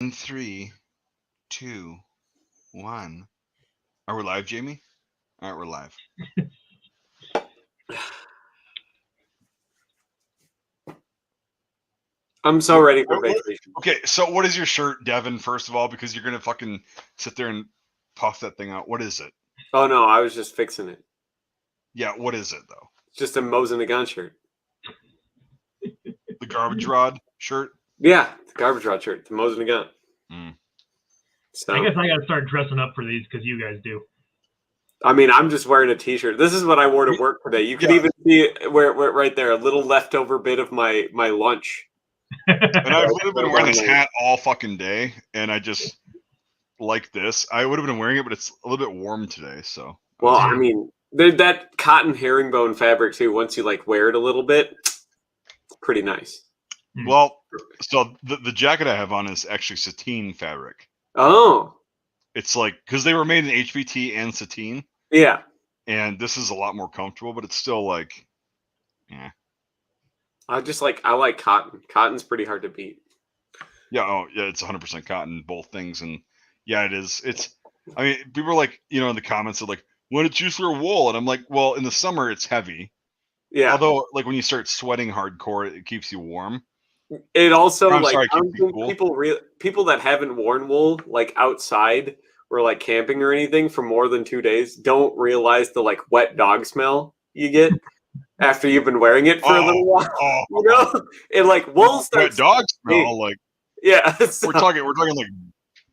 In 3, 2, 1. Are we live, Jamie? All right, we're live. I'm so ready for vacation. Okay, so what is your shirt, Devin, first of all, because you're going to fucking sit there and puff that thing out. What is it? Oh, no, I was just fixing it. Yeah, what is it, though? It's just a Moe's and the Gun shirt. The garbage rod shirt? Yeah, the garbage rod shirt, the Moe's and the Gun. So, I guess I got to start dressing up for these because you guys do. I mean, I'm just wearing a T-shirt. This is what I wore to work today. You can even see where right there, a little leftover bit of my lunch. And I've literally been wearing this hat all fucking day, and I just like this. I would have been wearing it, but it's a little bit warm today, so. Well, I mean, that cotton herringbone fabric, too, once you, like, wear it a little bit, it's pretty nice. Well, so the jacket I have on is actually sateen fabric. Oh. It's like, because they were made in HBT and sateen. Yeah. And this is a lot more comfortable, but it's still like, yeah. I like cotton. Cotton's pretty hard to beat. Yeah, it's 100% cotton, both things. And yeah, it is. I mean, people are like, in the comments are like, why don't you just wear wool? And I'm like, well, in the summer, it's heavy. Yeah. Although, like, when you start sweating hardcore, it keeps you warm. It also, I don't think people that haven't worn wool, like, outside or, like, camping or anything for more than 2 days don't realize the, like, wet dog smell you get after you've been wearing it for a little while. And, like, wool starts... Wet dog smell, like... Yeah. We're talking, like,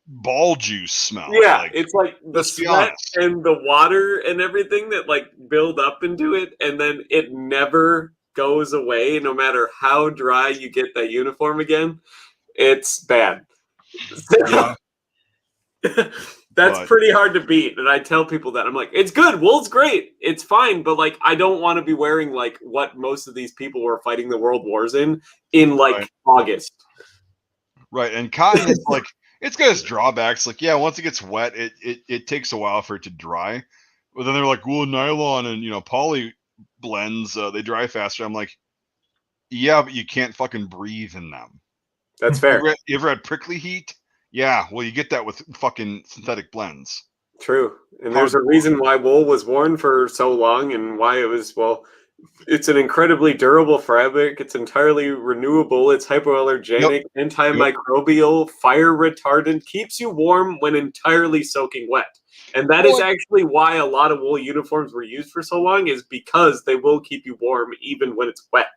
ball juice smell. Yeah, like, it's like the sweat and the water and everything that, like, build up into it, and then it never goes away no matter how dry you get that uniform again. It's bad. Yeah. That's pretty hard to beat, and I tell people that. I'm like, it's good, wool's great, it's fine, but, like, I don't want to be wearing, like, what most of these people were fighting the world wars in like, August. Right, and cotton is, like, it's got its drawbacks. Like, yeah, once it gets wet, it takes a while for it to dry. But then they're like, well, nylon and, poly blends, they dry faster. I'm like, yeah, but you can't fucking breathe in them. That's fair. You ever had prickly heat? Yeah, well, you get that with fucking synthetic blends. True. And there's a reason why wool was worn for so long and why it was, well, it's an incredibly durable fabric. It's entirely renewable. It's hypoallergenic, antimicrobial, fire retardant, keeps you warm when entirely soaking wet. And that is actually why a lot of wool uniforms were used for so long, is because they will keep you warm even when it's wet.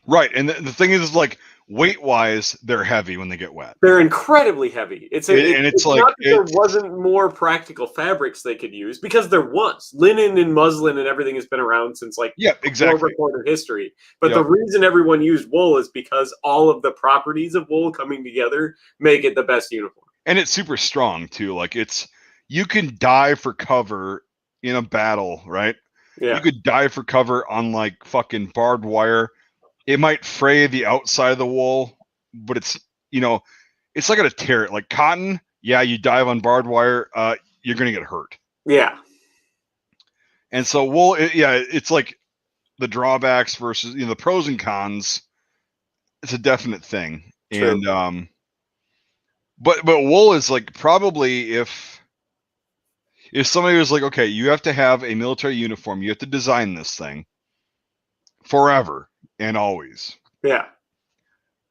Right. And the thing is, like, weight-wise, they're heavy when they get wet. They're incredibly heavy. It's like, not that there wasn't more practical fabrics they could use, because there was. Linen and muslin and everything has been around since, like, exactly. recorded history. But the reason everyone used wool is because all of the properties of wool coming together make it the best uniform. And it's super strong, too. Like, you can dive for cover in a battle, right? Yeah. You could dive for cover on, like, fucking barbed wire. It might fray the outside of the wool, but it's, it's not going to tear it. Like cotton, yeah, you dive on barbed wire, you're going to get hurt. Yeah. And so wool, it's like the drawbacks versus, the pros and cons. It's a definite thing. True. And, but wool is like, probably if somebody was like, okay, you have to have a military uniform, you have to design this thing forever and always. Yeah.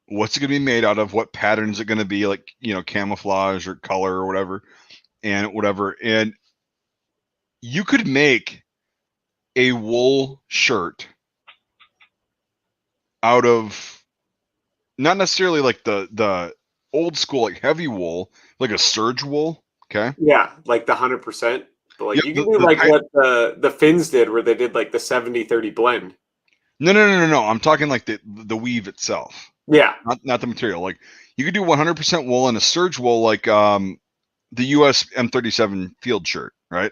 What's it going to be made out of? What pattern is it going to be? Like, camouflage or color or whatever. And you could make a wool shirt out of not necessarily like the old school, like heavy wool, like a serge wool. Okay. Yeah. Like the 100%. But like you can do like what the Finns did, where they did like the 70-30 blend. No. I'm talking like the weave itself. Yeah. Not the material. Like you could do 100% wool and a serge wool, like the US M37 field shirt, right?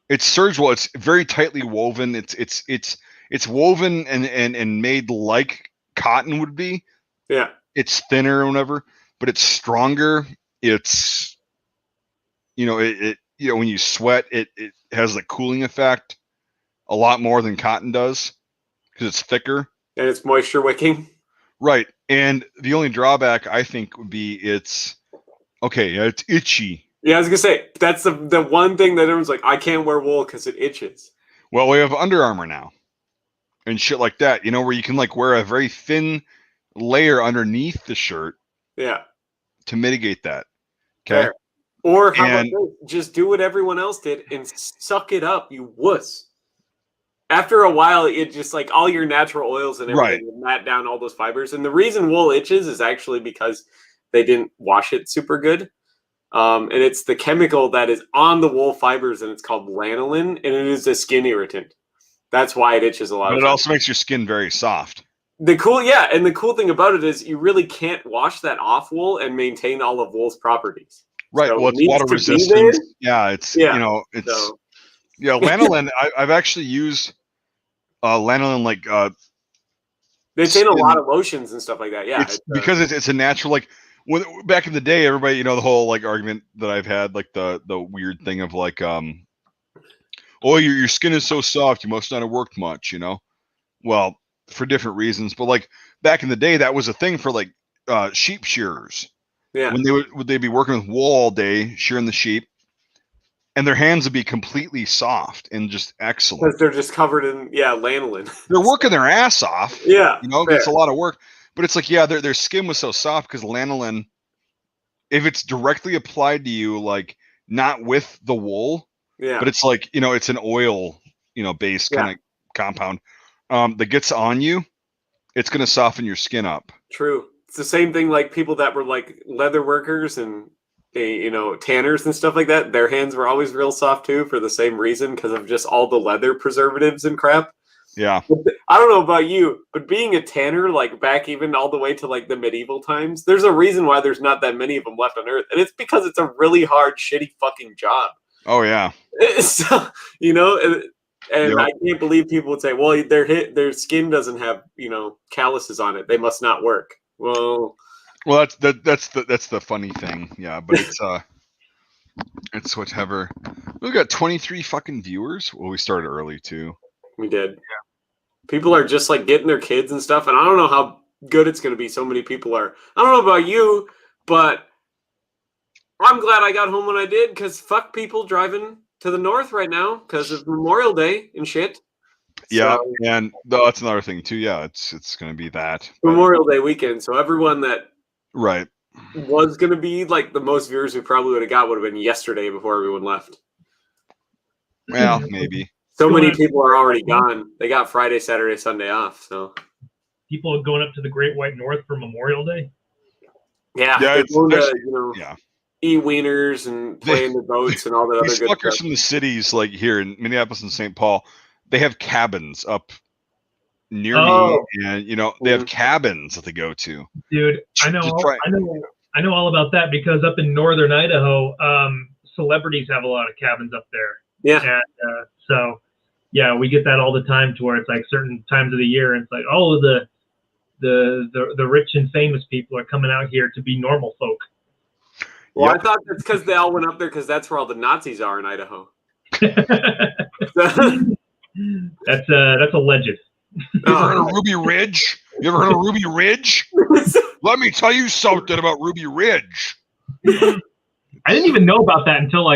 It's serge wool. It's very tightly woven. It's woven and made like cotton would be. Yeah. It's thinner or whatever, but it's stronger. It's when you sweat, it has the cooling effect a lot more than cotton does. Because it's thicker and it's moisture wicking. Right. And the only drawback I think would be it's itchy. Yeah, I was gonna say that's the one thing that everyone's like, I can't wear wool because it itches. Well, we have Under Armour now and shit like that, you know, where you can like wear a very thin layer underneath the shirt. Yeah. To mitigate that. Okay. Fair. Or how about this? Just do what everyone else did and suck it up, you wuss. After a while, it just like all your natural oils and everything will mat down all those fibers. And the reason wool itches is actually because they didn't wash it super good. And it's the chemical that is on the wool fibers, and it's called lanolin, and it is a skin irritant. That's why it itches a lot. But it also makes your skin very soft. The cool thing about it is you really can't wash that off wool and maintain all of wool's properties. Right. So well, it's water resistant. Yeah, lanolin. I've actually used lanolin like it's in a lot of lotions and stuff like that. Yeah, because it's a natural like. When back in the day, everybody, you know, the whole like argument that I've had, like the weird thing of like, oh, your skin is so soft, you must not have worked much, you know. Well, for different reasons, but like back in the day, that was a thing for like sheep shearers. Yeah. When they'd be working with wool all day, shearing the sheep, and their hands would be completely soft and just excellent. Because they're just covered in lanolin. They're working their ass off. Yeah. You know, it's a lot of work. But it's like, their skin was so soft because lanolin, if it's directly applied to you, like not with the wool, but it's like, you know, it's an oil, you know, based kind of compound that gets on you, it's going to soften your skin up. True. It's the same thing like people that were like leather workers and, you know, tanners and stuff like that. Their hands were always real soft too for the same reason because of just all the leather preservatives and crap. Yeah. I don't know about you, but being a tanner, like back even all the way to like the medieval times, there's a reason why there's not that many of them left on Earth. And it's because it's a really hard, shitty fucking job. Oh, yeah. So, you know, and I can't believe people would say, well, their skin doesn't have, you know, calluses on it. They must not work. Well, that's the funny thing. Yeah, but it's whatever. We've got 23 fucking viewers. Well, we started early too. We did. Yeah. People are just like getting their kids and stuff, and I don't know how good it's going to be. So many people are. I don't know about you, but I'm glad I got home when I did because fuck people driving to the north right now because of Memorial Day and shit. Yeah, so, and that's another thing too. Yeah, it's going to be that Memorial Day weekend. So everyone that was going to be like the most viewers we probably would have got would have been yesterday before everyone left. Well, maybe. So many people are already gone. They got Friday, Saturday, Sunday off. So people are going up to the Great White North for Memorial Day. Yeah, they're going to, eat wieners and play in the boats and all that other good stuff. These fuckers from the cities, like here in Minneapolis and St. Paul, they have cabins up near me, and you know they have cabins that they go to. Dude, I know all about that because up in northern Idaho, celebrities have a lot of cabins up there. Yeah, and so yeah, we get that all the time to where it's like certain times of the year, and it's like the rich and famous people are coming out here to be normal folk. Well, I thought that's because they all went up there because that's where all the Nazis are in Idaho. That's a legend. You ever heard of Ruby Ridge? You ever heard of Ruby Ridge? Let me tell you something about Ruby Ridge. I didn't even know about that until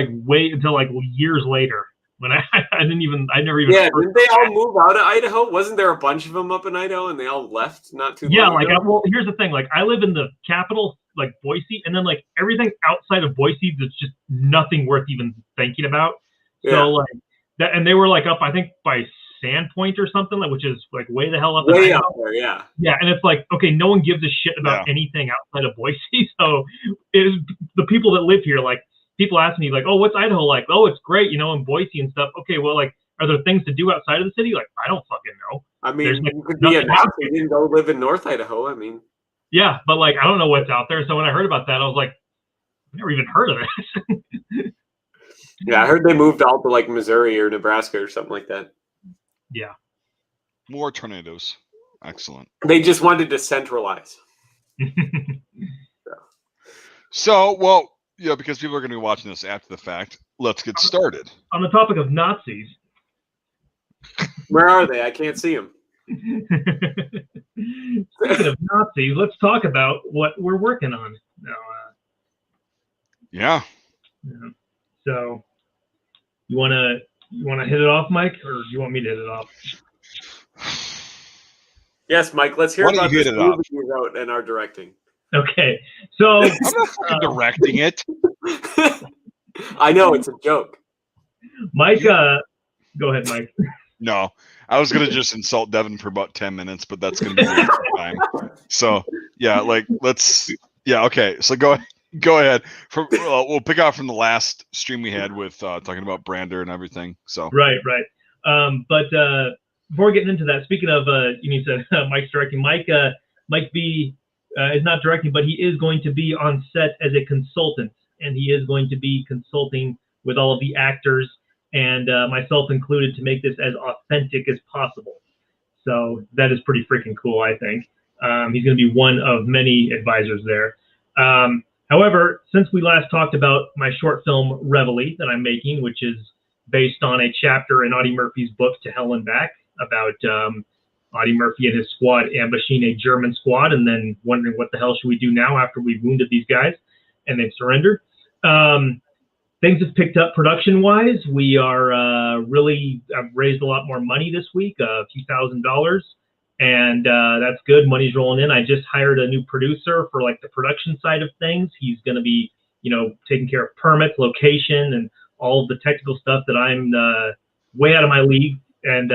years later. When I never even. Yeah, didn't they all move out of Idaho? Wasn't there a bunch of them up in Idaho and they all left not too long ago? Well, here's the thing. Like, I live in the capital, like Boise, and then like everything outside of Boise, there's just nothing worth even thinking about. Yeah. So like that, and they were like up, I think by Sandpoint or something, like which is like way the hell up. Way up there, yeah. Yeah, and it's like, okay, no one gives a shit about anything outside of Boise. So it is the people that live here, like. People ask me like, oh, what's Idaho like? Oh, it's great, you know, in Boise and stuff. Okay, well, like, are there things to do outside of the city? Like, I don't fucking know. I mean, you could be a Nazi and go live in North Idaho. I mean, yeah, but like, I don't know what's out there. So when I heard about that, I was like, I've never even heard of this. Yeah, I heard they moved out to like Missouri or Nebraska or something like that. Yeah. More tornadoes. Excellent. They just wanted to centralize. So, well. Yeah, because people are going to be watching this after the fact. Let's get started. On the topic of Nazis. Where are they? I can't see them. Speaking of Nazis, let's talk about what we're working on now. Yeah. So, you wanna hit it off, Mike, or do you want me to hit it off? Yes, Mike. Let's hear about this movie you wrote and are directing. Okay, so I'm not fucking directing it. I know it's a joke. Mike, go ahead, Mike. No, I was gonna just insult Devin for about 10 minutes, but that's gonna be way too time. So yeah, like okay. So go ahead. We'll pick out from the last stream we had with talking about Brander and everything. So right. But before getting into that, speaking of you said Mike's directing. Mike B is not directing, but he is going to be on set as a consultant, and he is going to be consulting with all of the actors and myself included to make this as authentic as possible. So that is pretty freaking cool, I think. He's going to be one of many advisors there. However, since we last talked about my short film Reveille that I'm making, which is based on a chapter in Audie Murphy's book To Hell and Back about Audie Murphy and his squad ambushing a German squad and then wondering what the hell should we do now after we've wounded these guys and they've surrendered. Things have picked up production-wise. We are I've raised a lot more money this week, a few $1,000s, and that's good. Money's rolling in. I just hired a new producer for like the production side of things. He's going to be, taking care of permits, location, and all of the technical stuff that I'm way out of my league, and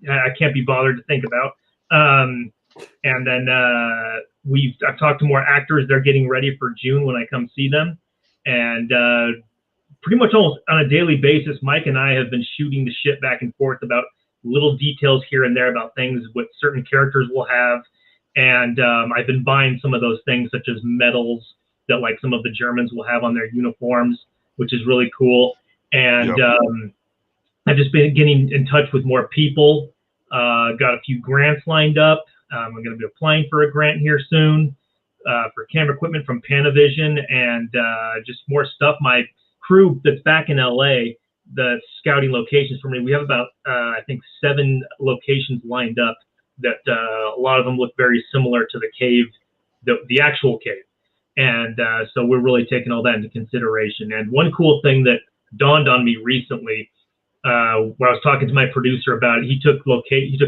I can't be bothered to think about. And then I've talked to more actors. They're getting ready for June when I come see them. And pretty much almost on a daily basis, Mike and I have been shooting the shit back and forth about little details here and there about things what certain characters will have. And I've been buying some of those things, such as medals that like some of the Germans will have on their uniforms, which is really cool. And I've just been getting in touch with more people. Got a few grants lined up. I'm going to be applying for a grant here soon. For camera equipment from Panavision and just more stuff. My crew that's back in LA, the scouting locations for me, we have about, I think, 7 locations lined up that a lot of them look very similar to the cave, the actual cave. And so we're really taking all that into consideration. And one cool thing that dawned on me recently, when I was talking to my producer about it, he took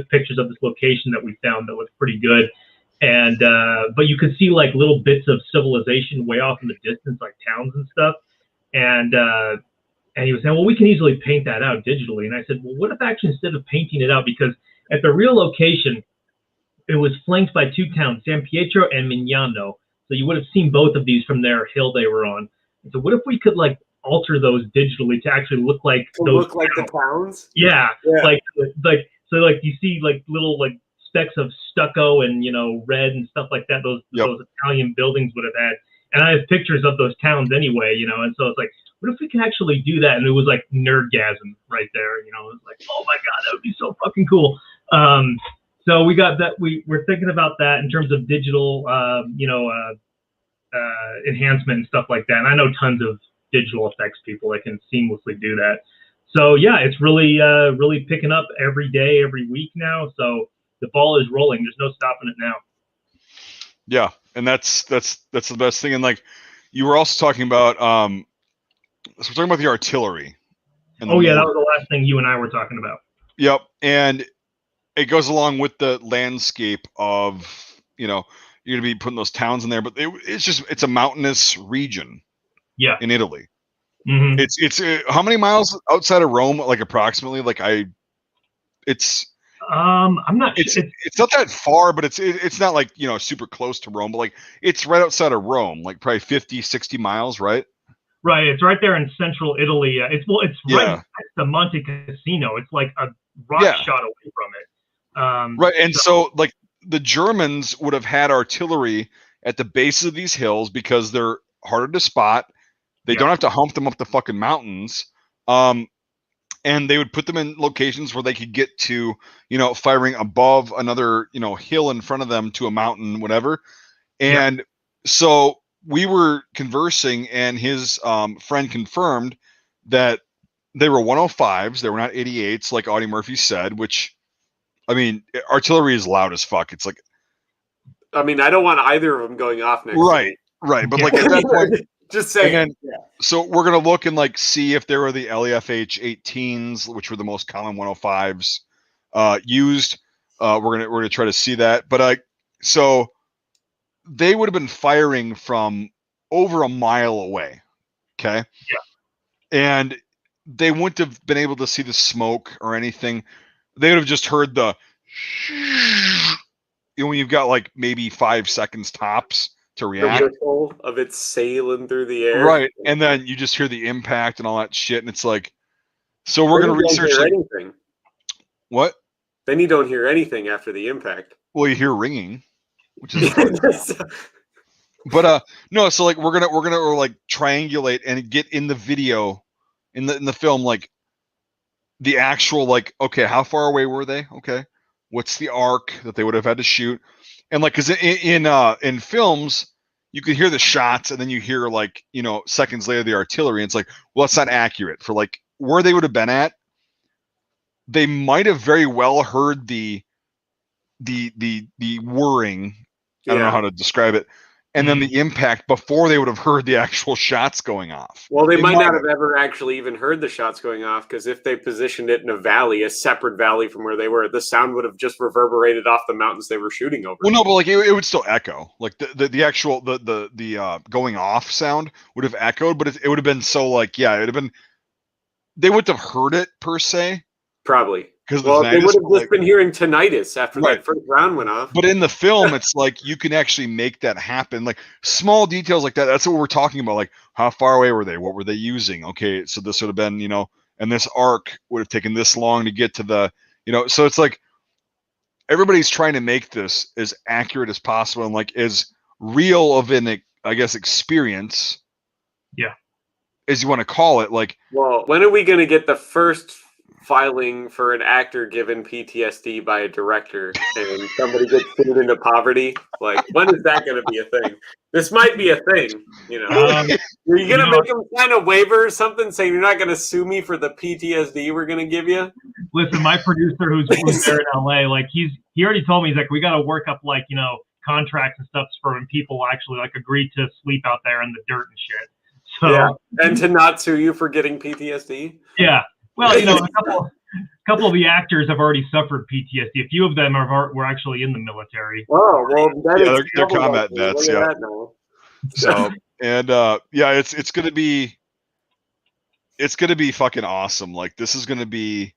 pictures of this location that we found that looked pretty good. And but you could see like little bits of civilization way off in the distance, like towns and stuff. And he was saying, well, we can easily paint that out digitally. And I said, well, what if actually instead of painting it out, because at the real location, it was flanked by 2 towns, San Pietro and Mignano. So you would have seen both of these from their hill they were on. And so what if we could like alter those digitally to actually look like the towns? Yeah. Like you see like little like specks of stucco and red and stuff like that those Italian buildings would have had, and I have pictures of those towns anyway, and so it's like, what if we can actually do that? And it was like nerdgasm right there, it was like, oh my god, that would be so fucking cool. So we got that. We're thinking about that in terms of digital enhancement and stuff like that, and I know tons of digital effects people that can seamlessly do that. So yeah, it's really picking up every day, every week now. So the ball is rolling. There's no stopping it now. Yeah, and that's the best thing. And like you were also talking about, so we're talking about the artillery. And that was the last thing you and I were talking about. Yep, and it goes along with the landscape of you're gonna be putting those towns in there, but it's a mountainous region. Yeah, in Italy. Mm-hmm. It's how many miles outside of Rome? Like approximately, I'm not sure. It's not that far, but it's not like, super close to Rome, but like it's right outside of Rome, like probably 50, 60 miles, right? Right. It's right there in central Italy. It's right next to Monte Cassino. It's like a rock shot away from it. Right. And so like the Germans would have had artillery at the base of these hills because they're harder to spot. They don't have to hump them up the fucking mountains. And they would put them in locations where they could get to, firing above another, hill in front of them to a mountain, whatever. And so we were conversing, and his friend confirmed that they were 105s. They were not 88s, like Audie Murphy said, which I mean, artillery is loud as fuck. It's like, I mean, I don't want either of them going off next. right. But like at that point, just saying. And then, so we're gonna look and like see if there were the LEFH 18s, which were the most common 105s used. We're gonna try to see that. But so they would have been firing from over a mile away. Okay. Yeah. And they wouldn't have been able to see the smoke or anything. They would have just heard the, when you've got like maybe 5 seconds tops to react. The whistle of it sailing through the air. Right. And then you just hear the impact and all that shit. And it's like, so we're going to research. Hear anything. What? Then you don't hear anything after the impact. Well, you hear ringing, which is but no, so like we're gonna like triangulate and get in the video, in the film, like the actual, like, okay, how far away were they? Okay, what's the arc that they would have had to shoot? And like, because in films you can hear the shots and then you hear, like, you know, seconds later the artillery, and it's like, well, that's not accurate for like where they would have been at. They might have very well heard the whirring. I don't know how to describe it. And then the impact before they would have heard the actual shots going off. Well, they might not have ever actually even heard the shots going off, because if they positioned it in a valley, a separate valley from where they were, the sound would have just reverberated off the mountains they were shooting over. Well, no, but like it would still echo. Like the actual the going off sound would have echoed, but it would have been so, like, yeah, it would have been. They wouldn't have heard it per se. Probably. Well, they would have just been hearing tinnitus after that first round went off. But in the film, it's like you can actually make that happen. Like small details like that. That's what we're talking about. Like, how far away were they? What were they using? Okay, so this would have been, you know, and this arc would have taken this long to get to the, you know. So it's like everybody's trying to make this as accurate as possible and like as real of an, I guess, experience. Yeah. As you want to call it. Like, well, when are we going to get the first filing for an actor given PTSD by a director and somebody gets sued into poverty? Like, when is that going to be a thing? This might be a thing, you know. Are you going to make them sign a waiver or something saying you're not going to sue me for the PTSD we're going to give you? Listen, my producer who's there in LA, like he already told me, he's like, we got to work up, like, you know, contracts and stuff for when people actually like agree to sleep out there in the dirt and shit. So, yeah, and to not sue you for getting PTSD. Yeah. Well, you know, a couple of the actors have already suffered PTSD. A few of them were actually in the military. Oh, well, yeah, they're combat vets. Yeah. So, and yeah, it's gonna be fucking awesome. Like, this is gonna be,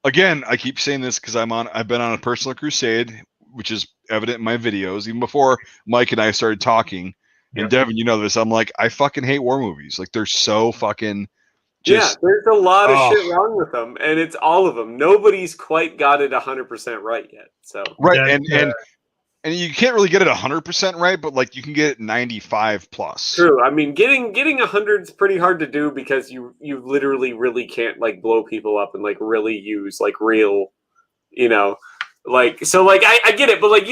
again, I keep saying this because I've been on a personal crusade, which is evident in my videos, even before Mike and I started talking. And Devin, you know this. I'm like, I fucking hate war movies. Like, they're so fucking. Yeah, there's a lot of shit wrong with them, and it's all of them. Nobody's quite got it 100% right yet. So right, and you can't really get it 100% right, but like you can get it 95 plus. True. I mean, getting 100 is pretty hard to do because you literally really can't like blow people up and like really use like real, you know, like, so like I get it, but like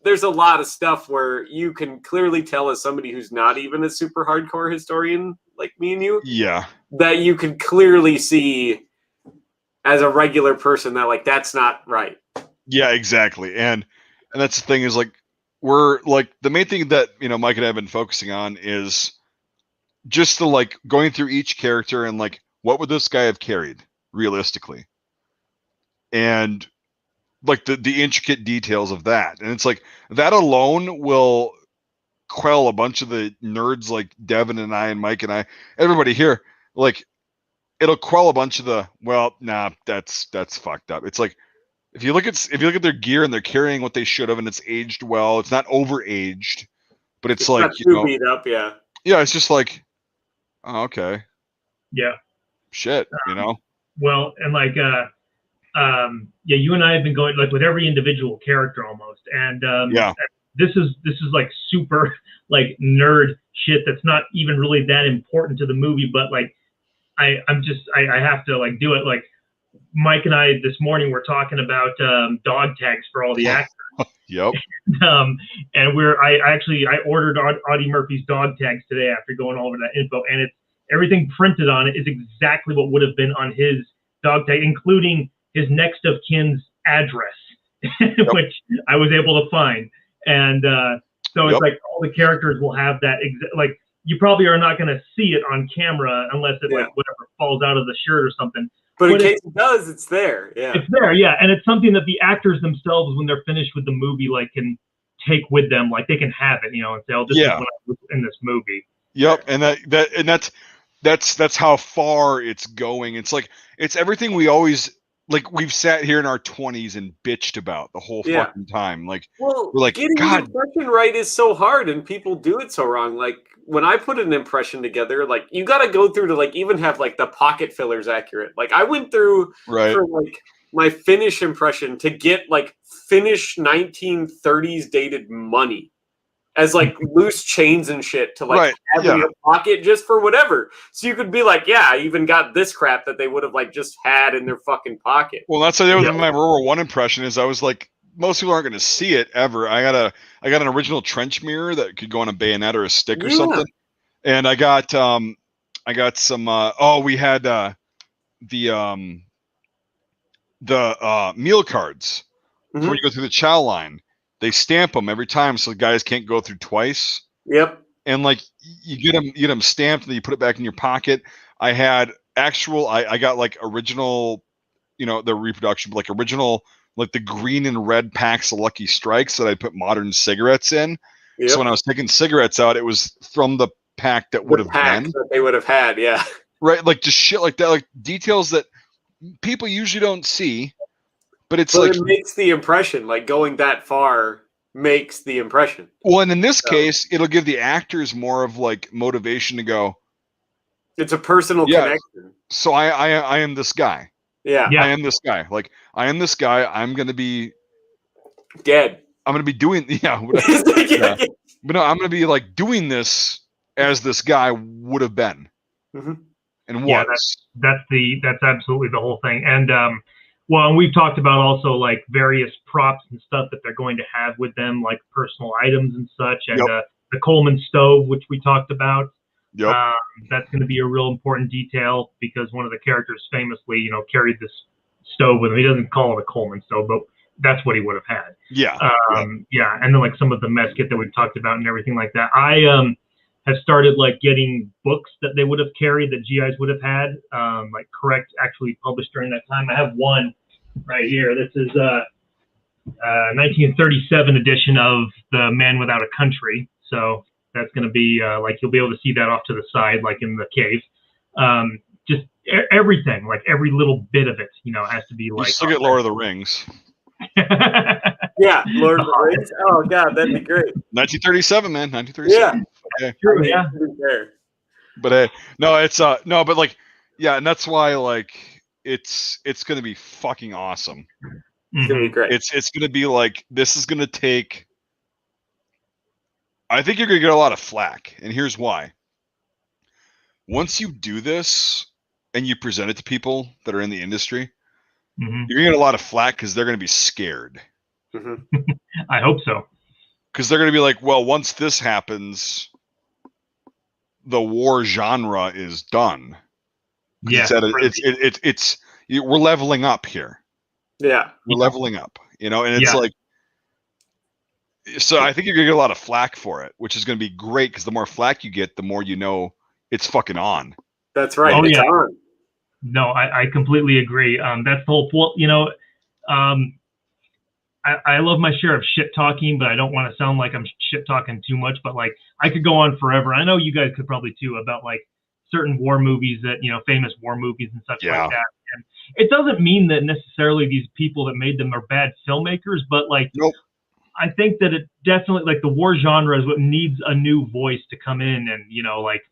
there's a lot of stuff where you can clearly tell as somebody who's not even a super hardcore historian like me and you, that you can clearly see as a regular person that like that's not right. Yeah, exactly. And that's the thing, is like, we're like, the main thing that, you know, Mike and I have been focusing on is just the like going through each character and like, what would this guy have carried realistically, and like the intricate details of that. And it's like that alone will quell a bunch of the nerds like Devin and I and Mike and I, everybody here. Like, it'll quell a bunch of the, well, nah, that's fucked up. It's like, if you look at their gear and they're carrying what they should have, and it's aged well, it's not overaged, but it's like, not too beat up. Yeah, it's just like, oh, okay, yeah, shit, you know. Well, and like you and I have been going like with every individual character almost, and this is like super like nerd shit that's not even really that important to the movie, but like I have to like do it. Like, Mike and I this morning were talking about dog tags for all the actors. Yep. And I ordered Audie Murphy's dog tags today after going over that info, and it's everything printed on it is exactly what would have been on his dog tag, including his next of kin's address, which I was able to find. And so it's like all the characters will have that. Like you probably are not going to see it on camera unless it like whatever falls out of the shirt or something. But in case it does, it's there. Yeah, it's there. Yeah, and it's something that the actors themselves, when they're finished with the movie, like can take with them. Like they can have it, and say, "Oh, this is when I was in this movie." Yep, and that's how far it's going. It's like it's everything we always like. We've sat here in our 20s and bitched about the whole fucking time. Like, well, we're like, getting God, an impression right is so hard, and people do it so wrong. Like when I put an impression together, like you got to go through to like even have like the pocket fillers accurate. Like I went through for like my Finnish impression to get like Finnish 1930s dated money as like loose chains and shit to like have in your pocket just for whatever. So you could be like, yeah, I even got this crap that they would have like just had in their fucking pocket. Well, that's what my World War I impression is. I was like, most people aren't going to see it ever. I got an original trench mirror that could go on a bayonet or a stick or something. And I got some we had the meal cards. So when you go through the chow line, they stamp them every time so the guys can't go through twice. Yep. And like you get them stamped and then you put it back in your pocket. I had I got like original, the reproduction, but like original, like the green and red packs of Lucky Strikes that I put modern cigarettes in. Yep. So when I was taking cigarettes out, it was from the pack that would have been. That they would have had, yeah. Right, like just shit like that, like details that people usually don't see. But it makes the impression, like going that far makes the impression. Well, and in this case, it'll give the actors more of like motivation to go. It's a personal connection. So I am this guy. Yeah. I am this guy. Like I am this guy. I'm going to be dead. I'm going to be doing But no, I'm going to be like doing this as this guy would have been. Mm-hmm. And was. That's absolutely the whole thing. And well, and we've talked about also like various props and stuff that they're going to have with them, like personal items and such, and the Coleman stove, which we talked about. Yep. That's going to be a real important detail because one of the characters famously, carried this stove with him. He doesn't call it a Coleman stove, but that's what he would have had. Yeah. Yeah. And then like some of the mess kit that we've talked about and everything like that. I have started like getting books that they would have carried that GIs would have had, like correct, actually published during that time. I have one right here. This is 1937 edition of The Man Without a Country. So that's going to be like you'll be able to see that off to the side, like in the cave. Just everything, like every little bit of it, has to be like. You still get Lord of the Rings. Yeah, Lord of the Rings. Oh God, that'd be great. 1937, man. 1937. Yeah. True, yeah. But hey, no, it's no, but like, yeah, and that's why like it's gonna be fucking awesome. It's gonna be great. It's gonna be like this is gonna take. I think you're gonna get a lot of flack, and here's why. Once you do this and you present it to people that are in the industry, you're gonna get a lot of flack because they're gonna be scared. I hope so. Because they're gonna be like, well, once this happens, the war genre is done. Yeah, it's we're leveling up here. Yeah, we're leveling up. And it's like, so I think you're gonna get a lot of flack for it, which is gonna be great because the more flack you get, the more it's fucking on. That's right. Oh, it's on. No, I completely agree. That's the whole. I love my share of shit talking, but I don't want to sound like I'm shit talking too much. But like, I could go on forever. I know you guys could probably too about like certain war movies that famous war movies and such like that. And it doesn't mean that necessarily these people that made them are bad filmmakers, but like, I think that it definitely like the war genre is what needs a new voice to come in and like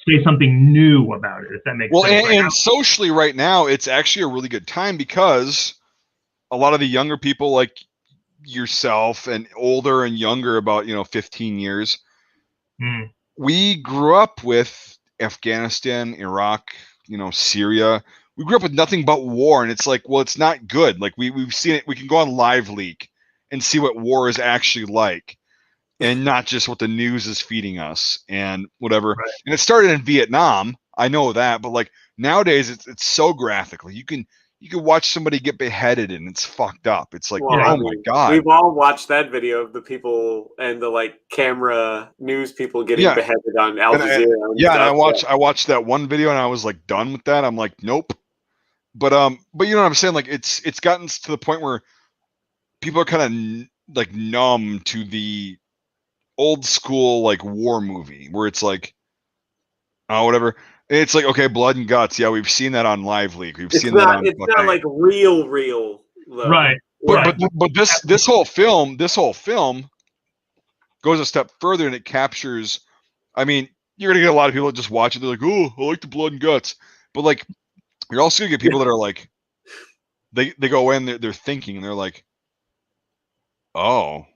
say something new about it. If that makes sense. Well, and socially right now, it's actually a really good time because a lot of the younger people like yourself and older and younger about 15 years we grew up with Afghanistan, Iraq, Syria. We grew up with nothing but war, and it's like, well, it's not good. Like we've seen it. We can go on Live Leak and see what war is actually like and not just what the news is feeding us and whatever. Right. And it started in Vietnam, I know that, but like nowadays it's so graphic. Like you you could watch somebody get beheaded and it's fucked up. It's like, Well, oh my God. We've all watched that video of the people and the like camera news people getting beheaded on Al Jazeera. And I watched that one video and I was like done with that. I'm like, nope. But you know what I'm saying? Like it's gotten to the point where people are kind of like numb to the old school like war movie where it's like, oh, whatever. It's like, okay, blood and guts. Yeah, we've seen that on Live Leak. We've seen that on. It's not like real though. Right. But this whole film goes a step further and it captures. I mean, you're gonna get a lot of people that just watch it. They're like, oh, I like the blood and guts. But like, you're also gonna get people that are like, they go in, they're thinking, and they're like, oh,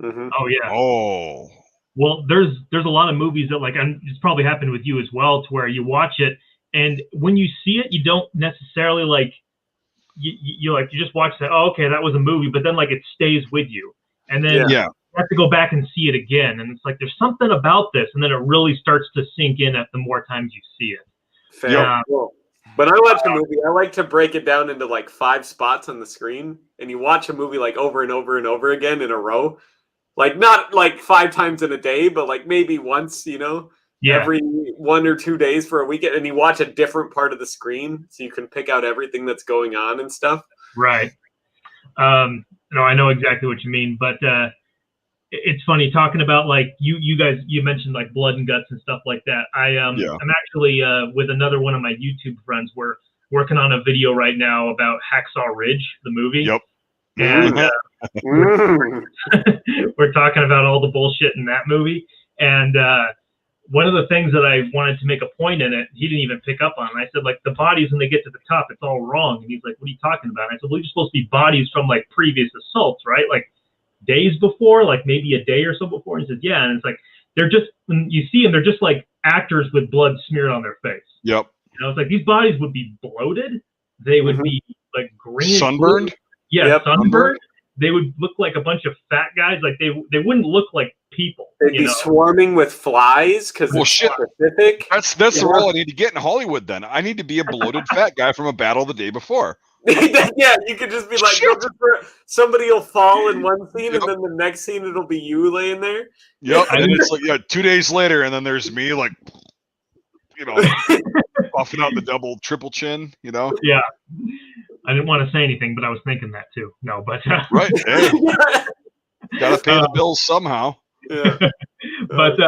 oh yeah, oh. Well, there's a lot of movies that like, and it's probably happened with you as well, to where you watch it and when you see it, you don't necessarily like, you just watch that. Oh, okay, that was a movie, but then like it stays with you, and then you have to go back and see it again, and it's like there's something about this, and then it really starts to sink in at the more times you see it. Fair. Cool. When I watch a movie, I like to break it down into like 5 spots on the screen, and you watch a movie like over and over and over again in a row. Like not like 5 times in a day, but like maybe once, every 1 or 2 days for a weekend, and you watch a different part of the screen so you can pick out everything that's going on and stuff. Right. No, I know exactly what you mean, but it's funny talking about like you guys, you mentioned like blood and guts and stuff like that. I'm actually with another one of my YouTube friends. We're working on a video right now about Hacksaw Ridge, the movie. Yep. And we're talking about all the bullshit in that movie. And one of the things that I wanted to make a point in it, he didn't even pick up on. I said, like, the bodies, when they get to the top, it's all wrong. And he's like, what are you talking about? And I said, well, you're supposed to be bodies from, like, previous assaults, right? Like, days before, like, maybe a day or so before. And he said, yeah. And it's like, they're just, when you see them, they're just, like, actors with blood smeared on their face. Yep. It's like, these bodies would be bloated. They would be, like, green. Sunburned? Yeah, sunburned. They would look like a bunch of fat guys. Like they wouldn't look like people. They'd be swarming with flies because it's specific. That's the role I need to get in Hollywood. Then I need to be a bloated fat guy from a battle the day before. Yeah, you could just be like, somebody will fall in one scene, and then the next scene it'll be you laying there. Yep, and then it's like 2 days later, and then there's me like, buffing out the double, triple chin. Yeah. I didn't want to say anything, but I was thinking that too. No, but right, hey, gotta pay the bills somehow. Yeah, but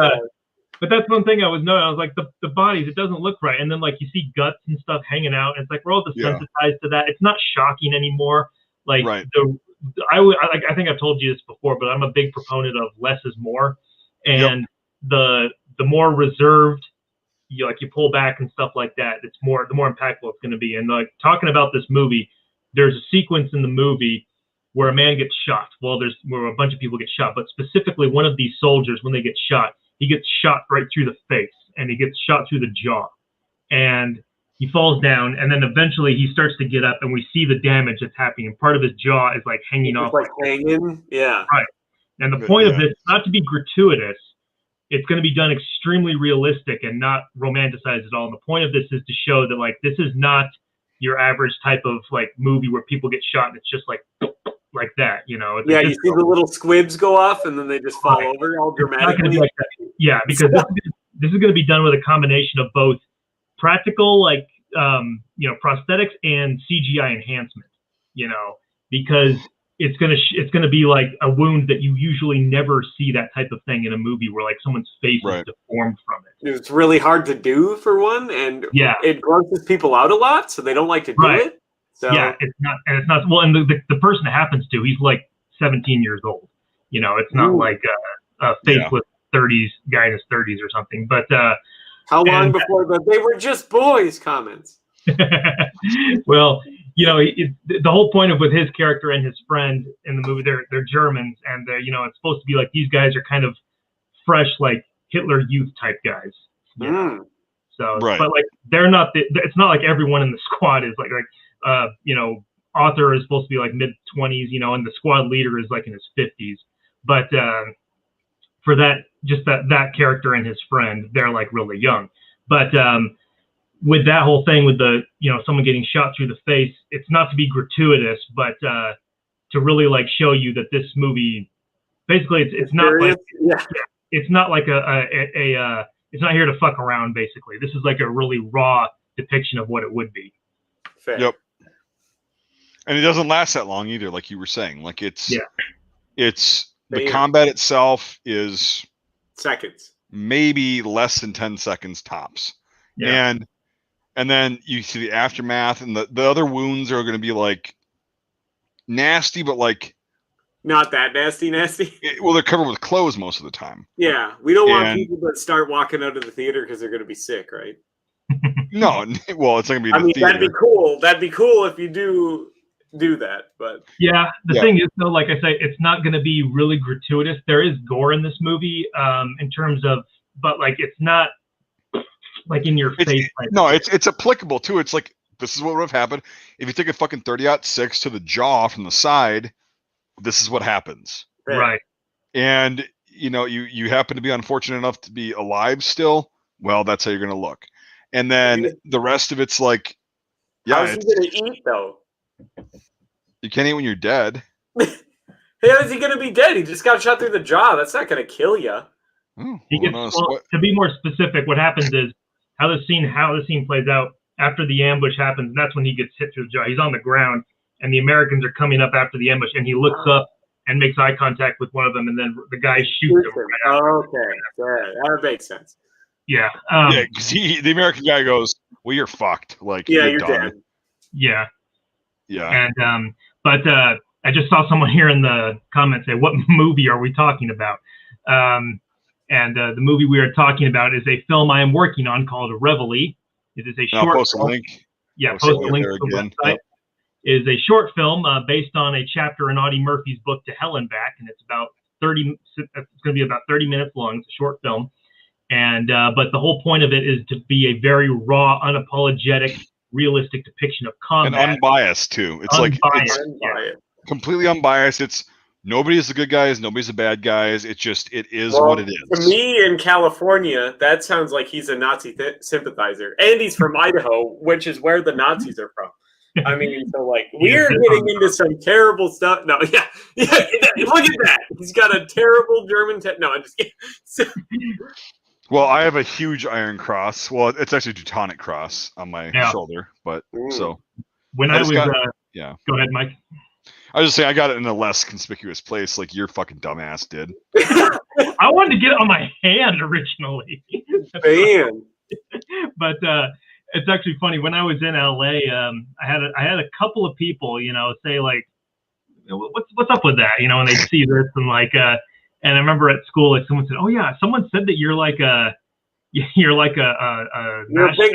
that's one thing I was noting. I was like, the bodies, it doesn't look right, and then like you see guts and stuff hanging out, and it's like we're all desensitized to that. It's not shocking anymore. Like I think I've told you this before, but I'm a big proponent of less is more, and the more reserved. You pull back and stuff like that. The more impactful it's going to be. And like talking about this movie, there's a sequence in the movie where a man gets shot. Well, where a bunch of people get shot, but specifically one of these soldiers, when they get shot, he gets shot right through the face and he gets shot through the jaw, and he falls down. And then eventually he starts to get up, and we see the damage that's happening. And part of his jaw is like hanging off. Like hanging, yeah. Right. And the point of this, not to be gratuitous. It's going to be done extremely realistic and not romanticized at all. And the point of this is to show that like this is not your average type of like movie where people get shot and it's just like that, It's you see the little squibs go off and then they just fall over all dramatically. Like yeah, because this is going to be done with a combination of both practical, like prosthetics and CGI enhancement. Because it's gonna be like a wound that you usually never see that type of thing in a movie where like someone's face is deformed from it. It's really hard to do for one, and it grosses people out a lot, so they don't like to do it. So yeah, it's not well, and the person it happens to, he's like 17 years old. It's not like a faceless 30s guy in his 30s or something. But how long before they were just boys comments? Well. The whole point of with his character and his friend in the movie, they're Germans, and it's supposed to be like these guys are kind of fresh, like Hitler Youth type guys. So, but like they're not. It's not like everyone in the squad is like Arthur is supposed to be like mid-20s, and the squad leader is like in his 50s. But for that, just that character and his friend, they're like really young. But with that whole thing with the, someone getting shot through the face, it's not to be gratuitous, but to really like show you that this movie, basically, it's not like, it's not like it's not here to fuck around. Basically, this is like a really raw depiction of what it would be. Fair. Yep. And it doesn't last that long either, like you were saying. Like it's the combat itself is seconds, maybe less than 10 seconds tops. Yeah. And then you see the aftermath, and the other wounds are going to be like nasty, but like not that nasty. Well, they're covered with clothes most of the time. Yeah, we don't want people to start walking out of the theater because they're going to be sick, right? No, well, it's not going to be. I mean, that'd be cool. That'd be cool if you do that, but yeah. The thing is, though, like I say, it's not going to be really gratuitous. There is gore in this movie, in terms of, but like it's not like in your face. No, it's applicable too. It's like this is what would have happened if you took a fucking 30-06 to the jaw from the side. This is what happens, right? And you happen to be unfortunate enough to be alive still. Well, that's how you're going to look. And then the rest of it's like, how's he going to eat though? You can't eat when you're dead. How is he going to be dead? He just got shot through the jaw. That's not going to kill you. To be more specific, what happens is how the scene plays out after the ambush happens, and that's when he gets hit through the jaw. He's on the ground, and the Americans are coming up after the ambush, and he looks up and makes eye contact with one of them, and then the guy shoots him. Okay, that makes sense. Yeah. Because the American guy goes, "Well, you're fucked. Like, you're dead." Yeah. Yeah. And but I just saw someone here in the comments say, "What movie are we talking about?" And the movie we are talking about is a film I am working on called Reveille. It is a short. I'll post a link. Yeah, post a link to the website. Yep. It is a short film based on a chapter in Audie Murphy's book To Hell and Back, and it's about 30. It's going to be about 30 minutes long. It's a short film, and but the whole point of it is to be a very raw, unapologetic, realistic depiction of combat, and unbiased too. It's unbiased. Completely unbiased. It's nobody's the good guys, nobody's the bad guys. It is what it is. To me, in California, that sounds like he's a Nazi sympathizer, and he's from Idaho, which is where the Nazis are from. I mean, so like we're getting into some terrible stuff. No, yeah, look at that. He's got a terrible German. No, I'm just kidding. Well, I have a huge Iron Cross. Well, it's actually a Teutonic Cross on my shoulder, but so when I was go ahead, Mike. I was just saying I got it in a less conspicuous place, like your fucking dumbass did. I wanted to get it on my hand originally. Man. But it's actually funny. When I was in LA, I had a couple of people, say like, "What's up with that?" And they see this and like, and I remember at school, like someone said, "Oh yeah, someone said that you're a big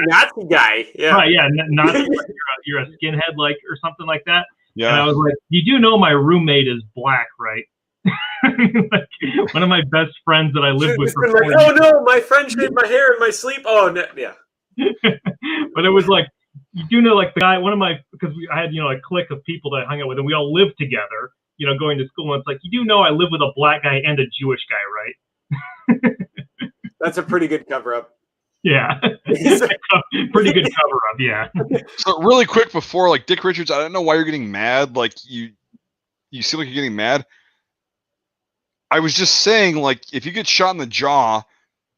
Nazi guy." Yeah. Right, yeah, Nazi, you're a skinhead, like, or something like that. Yeah. And I was like, "You do know my roommate is black, right?" Like, one of my best friends that I lived with. For like, oh no, my friend shaved my hair in my sleep. Oh no, yeah. But it was like, you do know, like the guy, because I had a clique of people that I hung out with, and we all lived together, going to school. And it's like, you do know I live with a black guy and a Jewish guy, right? That's a pretty good cover up. Yeah. Pretty good cover up, yeah. So really quick before, like, Dick Richards, I don't know why you're getting mad. Like, you seem like you're getting mad. I was just saying, like, if you get shot in the jaw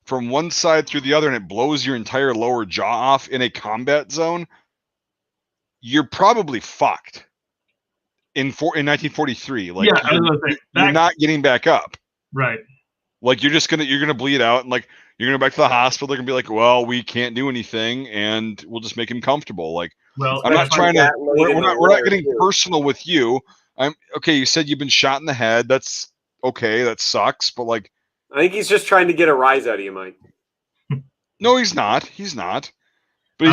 from one side through the other and it blows your entire lower jaw off in a combat zone, you're probably fucked. In 1943, like, you're not getting back up. Right. Like, you're gonna bleed out, and like you're gonna go back to the hospital. They're gonna be like, "Well, we can't do anything, and we'll just make him comfortable." Like, well, I'm not trying to. We're not getting personal with you. I'm okay. You said you've been shot in the head. That's okay. That sucks. But like, I think he's just trying to get a rise out of you, Mike. No, he's not. He's not. But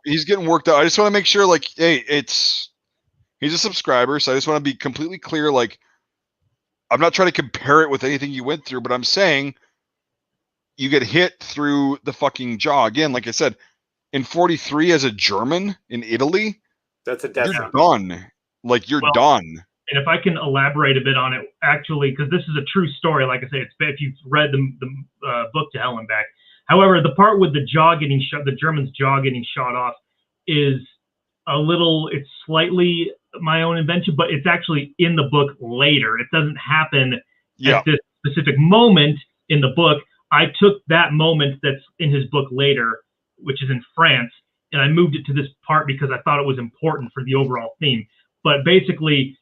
he's getting worked out. I just want to make sure, like, hey, he's a subscriber, so I just want to be completely clear. Like, I'm not trying to compare it with anything you went through, but I'm saying you get hit through the fucking jaw. Again, like I said, in 43 as a German in Italy, that's a death. You're done. Like, you're done. And if I can elaborate a bit on it, actually, because this is a true story. Like I say, if you've read the book To Hell and Back, However, the part with the jaw getting shot, the German's jaw getting shot off, is it's slightly my own invention, but it's actually in the book later. It doesn't happen at this specific moment in the book. I took that moment that's in his book later, which is in France, and I moved it to this part because I thought it was important for the overall theme. But basically,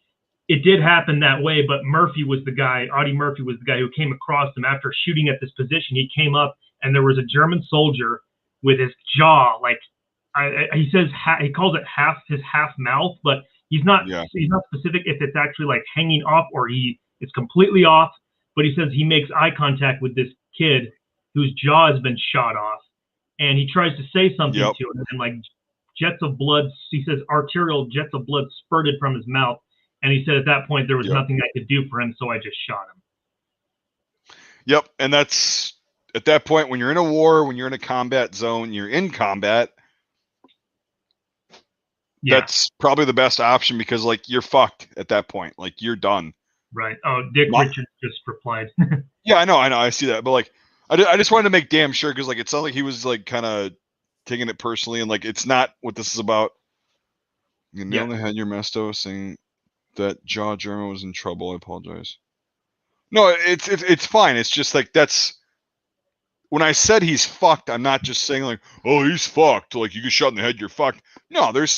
it did happen that way, but Audie Murphy was the guy who came across him after shooting at this position. He came up, and there was a German soldier with his jaw, like, he says, he calls it his half mouth, but he's not specific if it's actually like hanging off or it's completely off. But he says he makes eye contact with this kid whose jaw has been shot off, and he tries to say something to him, and like jets of blood, he says arterial jets of blood spurted from his mouth, and he said at that point there was nothing I could do for him, so I just shot him. Yep, and that's at that point when you're in a war, when you're in a combat zone, you're in combat. That's probably the best option because, like, you're fucked at that point. Like, you're done. Right. Oh, Dick Richards just replied. Yeah, I know. I see that. But, like, I just wanted to make damn sure because, like, it sounds like he was, like, kind of taking it personally. And, like, it's not what this is about. You nail on the head, your Mesto saying that Jaw German was in trouble. I apologize. No, it's fine. It's just, like, that's... When I said he's fucked, I'm not just saying like, oh, he's fucked. Like you get shot in the head, you're fucked. No, there's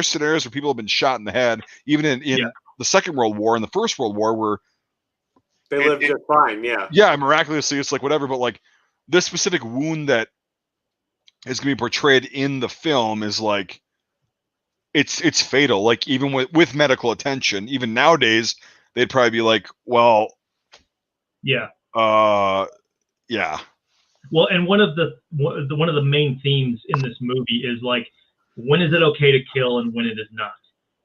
scenarios where people have been shot in the head, even in the Second World War and the First World War, where they lived just fine. Yeah. Yeah, miraculously, it's like whatever. But like this specific wound that is going to be portrayed in the film is like it's fatal. Like even with medical attention, even nowadays, they'd probably be like, well, yeah. Well, and one of the main themes in this movie is like, when is it okay to kill and when it is not?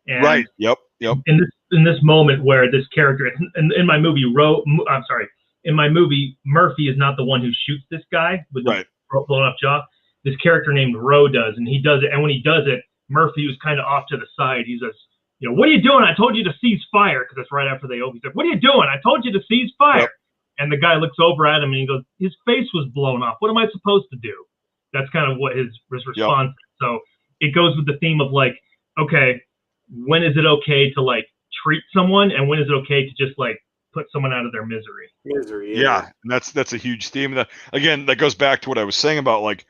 And right. Yep. In this moment where this character in my movie, in my movie, Murphy is not the one who shoots this guy with the blown up jaw. This character named Roe does, and he does it. And when he does it, Murphy was kind of off to the side. He says, you know, what are you doing? I told you to cease fire, because that's right after they open. He's like, what are you doing? I told you to cease fire. Yep. And the guy looks over at him and he goes, his face was blown off. What am I supposed to do? That's kind of what his response is. So it goes with the theme of like, okay, when is it okay to like treat someone, and when is it okay to just like put someone out of their misery? Yeah, and that's a huge theme. That goes back to what I was saying about like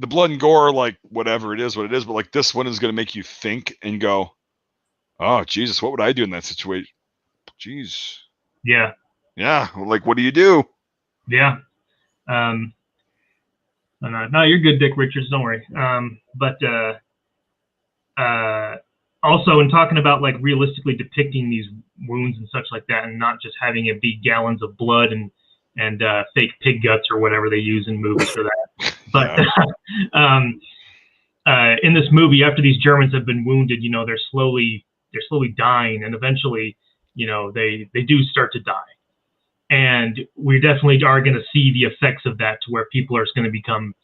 the blood and gore, like whatever it is, what it is. But like this one is going to make you think and go, oh Jesus, what would I do in that situation? Jeez. Yeah. Yeah, like what do you do? Yeah. No, you're good, Dick Richards. Don't worry. Also, in talking about like realistically depicting these wounds and such like that, and not just having it be gallons of blood and fake pig guts or whatever they use in movies for that. But in this movie, after these Germans have been wounded, you know, they're slowly dying, and eventually, you know, they do start to die. And we definitely are going to see the effects of that, to where people are going to become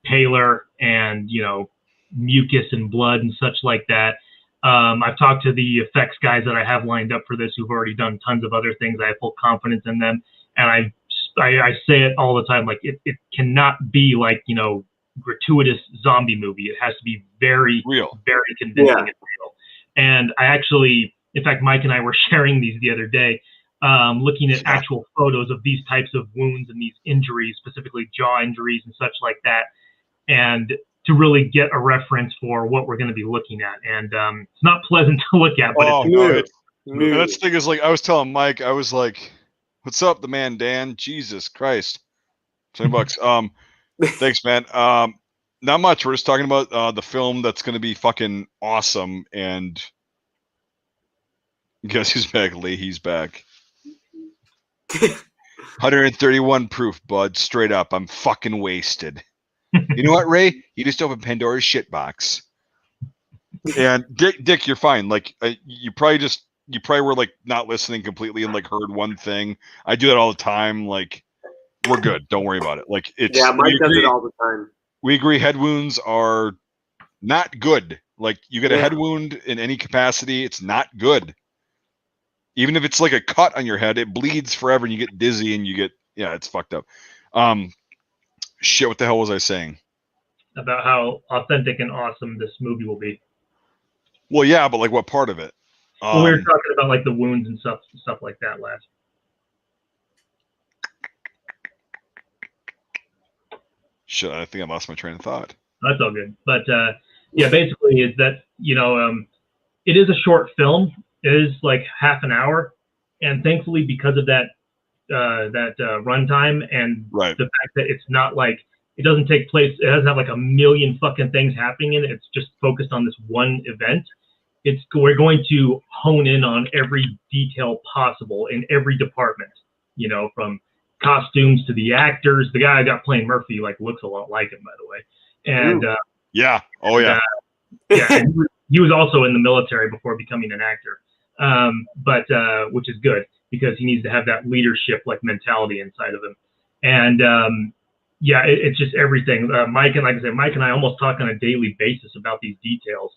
paler and, you know, mucus and blood and such like that. I've talked to the effects guys that I have lined up for this, who've already done tons of other things. I have full confidence in them. And I say it all the time, like it cannot be like, you know, gratuitous zombie movie. It has to be very real, very convincing and real. And I actually, in fact, Mike and I were sharing these the other day. Looking at actual photos of these types of wounds and these injuries, specifically jaw injuries and such like that, and to really get a reference for what we're going to be looking at. And it's not pleasant to look at, but it's new. That's the thing is, like, I was telling Mike, I was like, what's up, the man, Dan? Jesus Christ. $20. Thanks, man. Not much. We're just talking about the film that's going to be fucking awesome. And guess who's back? Leahy's back. 131 proof, bud. Straight up. I'm fucking wasted. You know what, Ray? You just opened Pandora's shit box. And Dick, you're fine. Like you probably were like not listening completely and like heard one thing. I do that all the time. Like we're good. Don't worry about it. Like it's Mike does it all the time. We agree. Head wounds are not good. Like you get a head wound in any capacity, it's not good. Even if it's like a cut on your head, it bleeds forever and you get dizzy and you get, it's fucked up. Shit, what the hell was I saying? About how authentic and awesome this movie will be. Well, yeah, but like what part of it? Well, we were talking about like the wounds and stuff like that last. Shit, I think I lost my train of thought. That's all good. But yeah, basically is that, it is a short film. It is like half an hour. And thankfully, because of that runtime and right. the fact that it's not like, it doesn't take place, it doesn't have like a million fucking things happening in it. It's just focused on this one event. We're going to hone in on every detail possible in every department, from costumes to the actors. The guy I got playing Murphy looks a lot like him, by the way. And yeah, oh yeah, yeah. And he was also in the military before becoming an actor, but which is good because he needs to have that leadership mentality inside of him. And yeah, it's just everything. Mike and like I said, Mike and I almost talk on a daily basis about these details.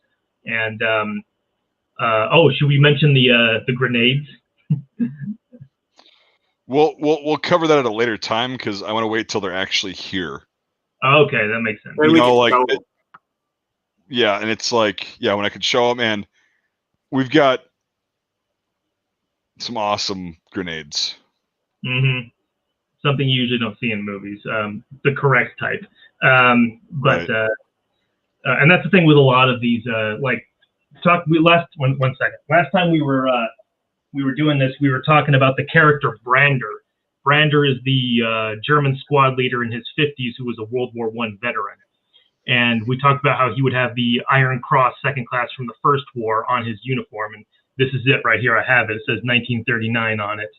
And should we mention the grenades? We'll cover that at a later time because I want to wait till they're actually here. Okay, that makes sense. Yeah, and it's when I could show them, and we've got some awesome grenades. Mm-hmm. Something you usually don't see in movies, the correct type. And that's the thing with a lot of these. One second. Last time we were doing this, we were talking about the character Brander. Brander is the German squad leader in his 50s who was a World War I veteran. And we talked about how he would have the Iron Cross second class from the First War on his uniform. And this is it right here. I have it. It says 1939 on it.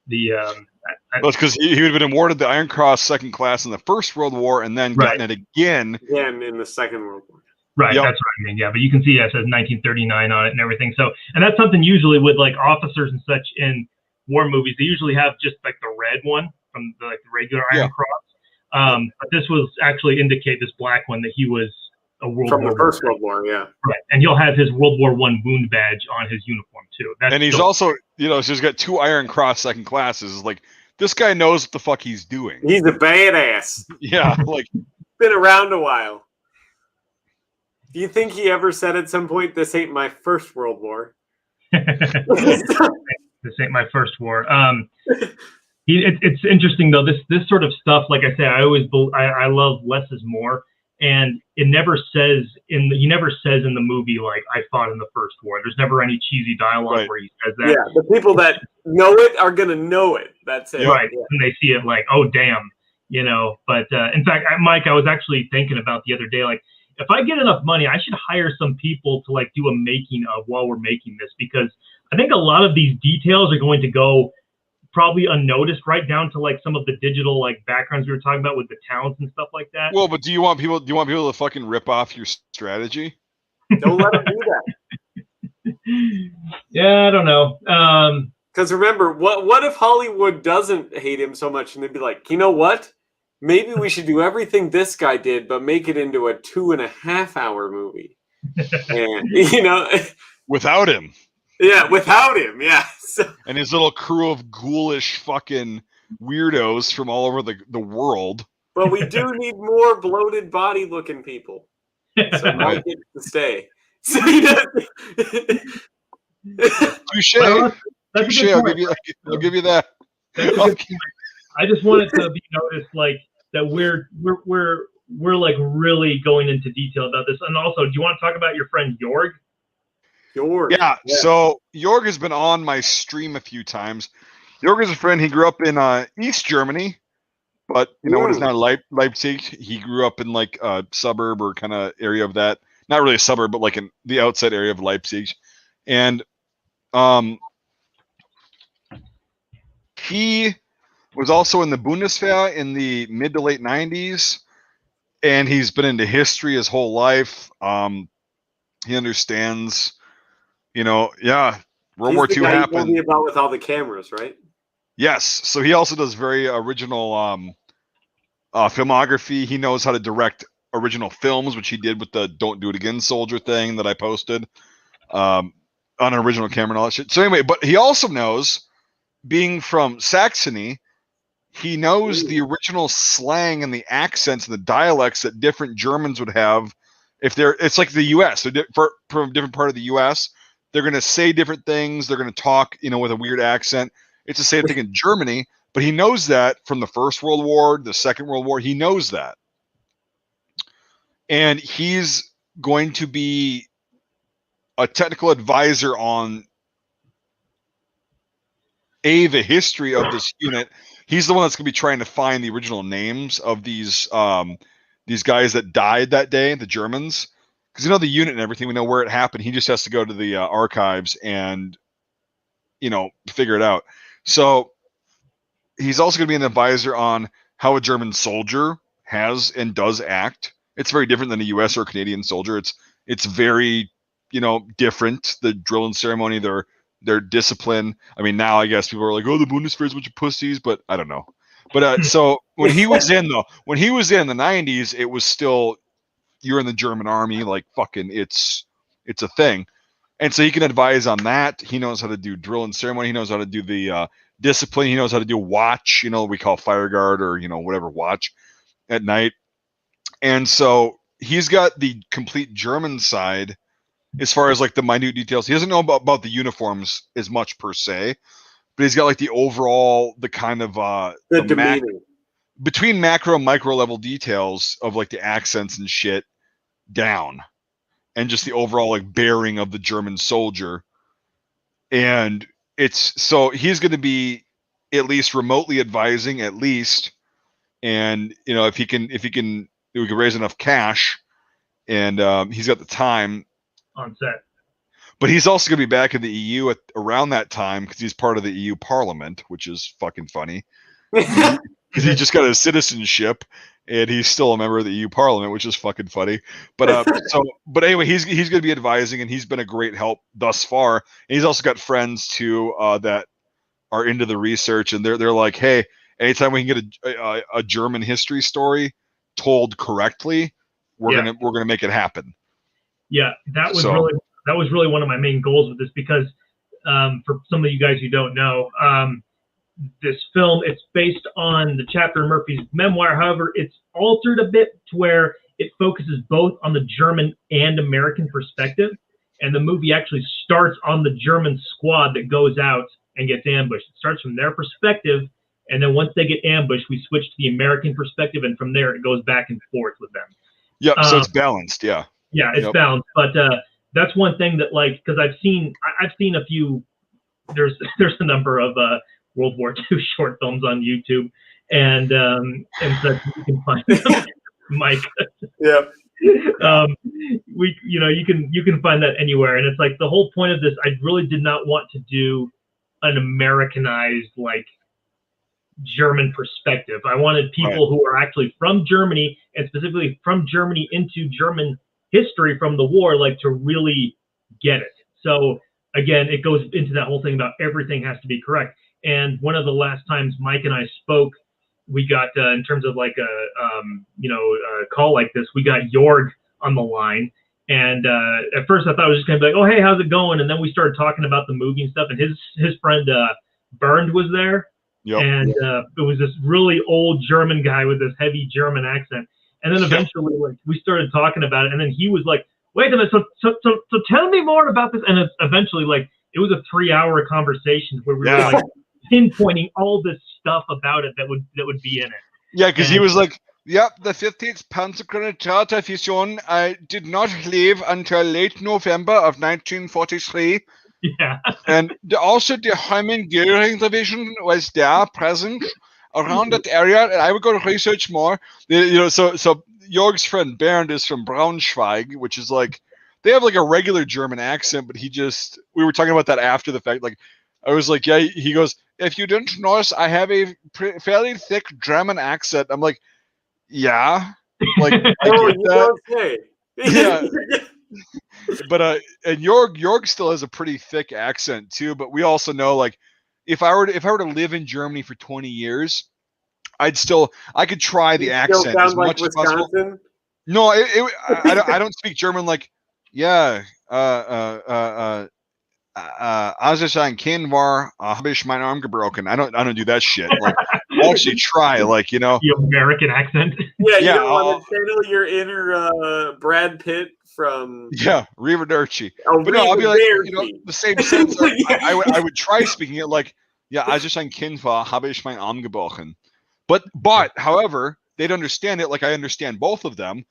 Well, it's because he would have been awarded the Iron Cross second class in the First World War and then gotten it again in the Second World War. Right, yep. That's what I mean. Yeah, but you can see it says 1939 on it and everything. So, and that's something usually with officers and such in war movies. They usually have just the red one from the regular Iron Cross. But this was actually indicate this black one that he was a World War from the First World War. Yeah, right. And he'll have his World War I wound badge on his uniform too. And he's also, so he's got 2 Iron Cross second classes. This guy knows what the fuck he's doing. He's a badass. Yeah, been around a while. Do you think he ever said at some point, "This ain't my first World War"? This ain't my first war. It's interesting though. This sort of stuff, like I said, I love less is more, and it never says he never says in the movie I fought in the First War. There's never any cheesy dialogue where he says that. Yeah, the people that know it are gonna know it. That's it. Right, and they see it oh damn, But in fact, Mike, I was actually thinking about the other day, if I get enough money, I should hire some people to do a making of while we're making this, because I think a lot of these details are going to go probably unnoticed, right down to some of the digital backgrounds we were talking about with the towns and stuff like that. Well, but do you want people to fucking rip off your strategy? Don't let them do that. Yeah, I don't know. Because remember, what if Hollywood doesn't hate him so much and they'd be like, you know what? Maybe we should do everything this guy did, but make it into a 2.5-hour movie. And, without him. Yeah, without him, yeah. And his little crew of ghoulish fucking weirdos from all over the world. But we do need more bloated body-looking people. So Mike gets to stay. Touche. Touche. I'll give you that. I just want it to be noticed that we're really going into detail about this. And also, do you want to talk about your friend Jorg? Yeah, so Jorg has been on my stream a few times. Jorg is a friend. He grew up in East Germany, but what is now Leipzig. He grew up in a suburb or kind of area of that. Not really a suburb, but in the outside area of Leipzig. And he was also in the Bundeswehr in the mid to late 90s, and he's been into history his whole life. He understands, World War II happened. He's about with all the cameras, right? Yes. So he also does very original filmography. He knows how to direct original films, which he did with the "Don't Do It Again" soldier thing that I posted on an original camera and all that shit. So anyway, but he also knows, being from Saxony, he knows the original slang and the accents and the dialects that different Germans would have if they're. It's like the U.S. So from a different part of the U.S., they're going to say different things. They're going to talk, with a weird accent. It's the same thing in Germany, but he knows that from the First World War, the Second World War. He knows that, and he's going to be a technical advisor on the history of this unit. He's the one that's going to be trying to find the original names of these guys that died that day, the Germans, because the unit and everything. We know where it happened. He just has to go to the archives and figure it out. So he's also going to be an advisor on how a German soldier has and does act. It's very different than a U.S. or Canadian soldier. It's very different. The drill and ceremony, their discipline. I mean, now I guess people are like, oh, the Bundeswehr is a bunch of pussies, but I don't know. But so when he was in the 90s, it was still, you're in the German army, like fucking, it's a thing. And so he can advise on that. He knows how to do drill and ceremony. He knows how to do the discipline. He knows how to do watch, we call fire guard or, whatever, watch at night. And so he's got the complete German side as far as like the minute details. He doesn't know about the uniforms as much per se, but he's got like the overall, the kind of the demeanor. Between macro and micro level details of like the accents and shit down, and just the overall like bearing of the German soldier. And so he's going to be at least remotely advising, at least. And if he can we can raise enough cash, and he's got the time on set. But he's also going to be back in the EU around that time because he's part of the EU Parliament, which is fucking funny. Because he just got his citizenship, and he's still a member of the EU Parliament, which is fucking funny. But but anyway, he's going to be advising, and he's been a great help thus far. And he's also got friends too that are into the research, and they're like, hey, anytime we can get a German history story told correctly, we're gonna make it happen. Yeah, that was really one of my main goals with this, because for some of you guys who don't know, this film, it's based on the chapter in Murphy's memoir. However, it's altered a bit to where it focuses both on the German and American perspective. And the movie actually starts on the German squad that goes out and gets ambushed. It starts from their perspective, and then once they get ambushed, we switch to the American perspective, and from there it goes back and forth with them. Yeah, so it's balanced. Yeah. Yeah, it's balanced. But that's one thing that, like, because I've seen a few. There's a number of World War II short films on YouTube, and so you can find them. Mike. Yeah. You can find that anywhere, and it's like the whole point of this. I really did not want to do an Americanized, like, German perspective. I wanted people who are actually from Germany, and specifically from Germany into German history from the war, like, to really get it. So again, it goes into that whole thing about everything has to be correct. And one of the last times Mike and I spoke, we got in terms of like a call like this, we got Jorg on the line. And at first I thought it was just gonna be like, oh, hey, how's it going? And then we started talking about the movie and stuff, and his friend Bernd was there. Yep. And it was this really old German guy with this heavy German accent. And then eventually, like, we started talking about it, and then he was like, wait a minute, so tell me more about this. And it's eventually, like, it was a 3-hour conversation where we were like pinpointing all this stuff about it that would be in it. Yeah, because he was like, yep, the 15th Panzergrenadier Division did not leave until late November of 1943. Yeah. And also the Hyman Goering Division was there present around that area, and I would go to research more. So Jorg's friend Bernd is from Braunschweig, which is like, they have like a regular German accent, but we were talking about that after the fact. Like, I was like, yeah, he goes, if you didn't notice, I have a fairly thick German accent. I'm like, yeah, like, I get that. Okay. Yeah. But and Jorg still has a pretty thick accent too. But we also know, like, if I were to live in Germany for 20 years, I could try the accent as much as possible. No, I don't speak German like, yeah, als ich ein Kind war, habe ich meinen Arm gebrochen. I don't do that shit. Like, actually try, like, you know, The American accent. Yeah, you Yeah, don't want to channel your inner Brad Pitt from Riverderci. But no, I'll be like, you know, the same sense. I would try speaking it like, ja, als ich ein Kind war, habe ich meinen Arm gebrochen. But however, they'd understand it like I understand both of them,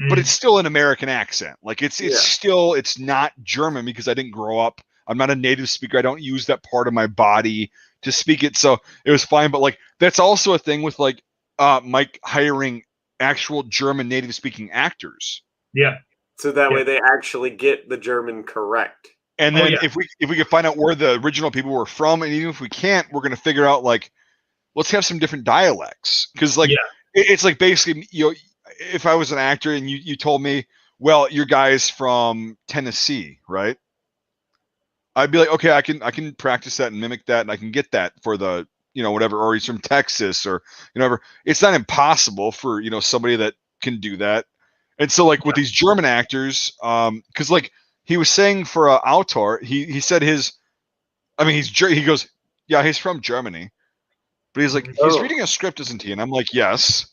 but it's still an American accent. Like it's still, it's not German because I didn't grow up. I'm not a native speaker. I don't use that part of my body to speak it. So it was fine. But like, that's also a thing with like Mike hiring actual German native speaking actors. Yeah. So that way they actually get the German correct. And then if we can find out where the original people were from, and even if we can't, we're going to figure out like, let's have some different dialects. Because like, it's like basically, you know, if I was an actor and you told me, well, your guy's from Tennessee, right? I'd be like, okay, I can practice that and mimic that, and I can get that for the, you know, whatever, or he's from Texas or, you know, whatever. It's not impossible for, you know, somebody that can do that. And so like with these German actors, because like he was saying for Autor, he said his, I mean, he goes, yeah, he's from Germany, but he's like, he's reading a script, isn't he? And I'm like, yes.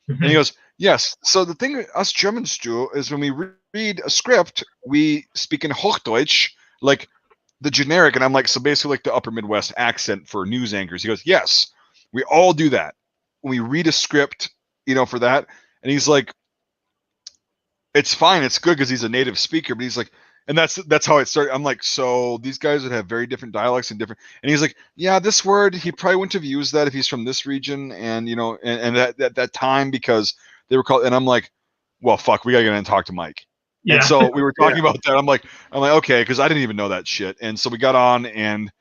And he goes, yes. So the thing us Germans do is when we read a script, we speak in Hochdeutsch, like the generic. And I'm like, so basically like the upper Midwest accent for news anchors. He goes, yes, we all do that. When we read a script, you know, for that. And he's like, it's fine. It's good because he's a native speaker, but he's like, and that's how it started. I'm like, so these guys would have very different dialects and different. And he's like, yeah, this word, he probably wouldn't have used that if he's from this region. And, you know, and that time because they were called, and I'm like, well, fuck, we gotta get in and talk to Mike. Yeah. And so we were talking about that. I'm like, okay, because I didn't even know that shit. And so we got on and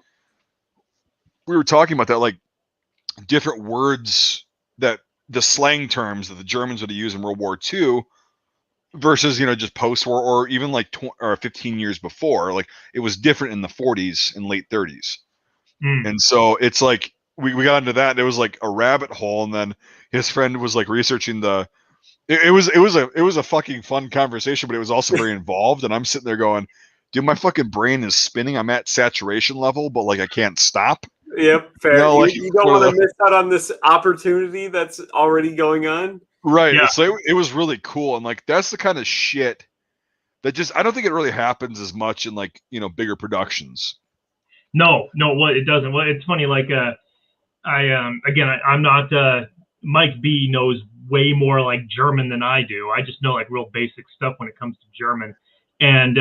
we were talking about that, like different words that the slang terms that the Germans would have used in World War II versus, you know, just post-war or even like 15 years before. Like it was different in the 40s and late 30s. And so it's like we got into that and it was like a rabbit hole. And then his friend was like researching it was a fucking fun conversation, but it was also very involved. And I'm sitting there going, dude, my fucking brain is spinning. I'm at saturation level, but like I can't stop. Yep, fair. You know, like, you don't want to miss out on this opportunity that's already going on. Right. Yeah. So it was really cool. And like, that's the kind of shit that just, I don't think it really happens as much in like, you know, bigger productions. No, well, it doesn't. Well, it's funny. Like, I'm not, Mike B knows way more like German than I do. I just know like real basic stuff when it comes to German. And,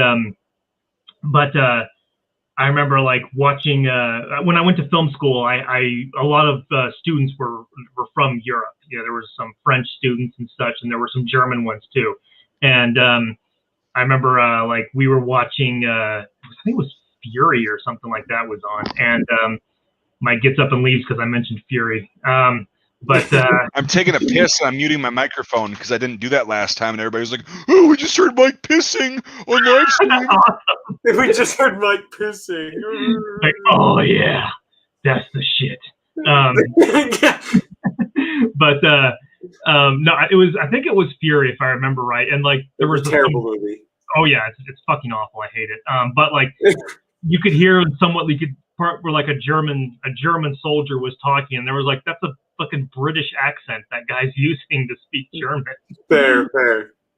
I remember like watching, when I went to film school, a lot of students were from Europe. You know, there were some French students and such, and there were some German ones too. And I remember like we were watching, I think it was Fury or something like that was on. And Mike gets up and leaves because I mentioned Fury. But I'm taking a piss and I'm muting my microphone because I didn't do that last time, and everybody was like, "Oh, we just heard Mike pissing on live stream." Awesome. We just heard Mike pissing. Like, oh yeah, that's the shit. But no, it was. I think it was Fury, if I remember right. And like, there was a terrible movie. Oh yeah, it's fucking awful. I hate it. But like, you could hear somewhat. You could part where like a German soldier was talking, and there was like, that's a fucking British accent that guy's using to speak German. Fair.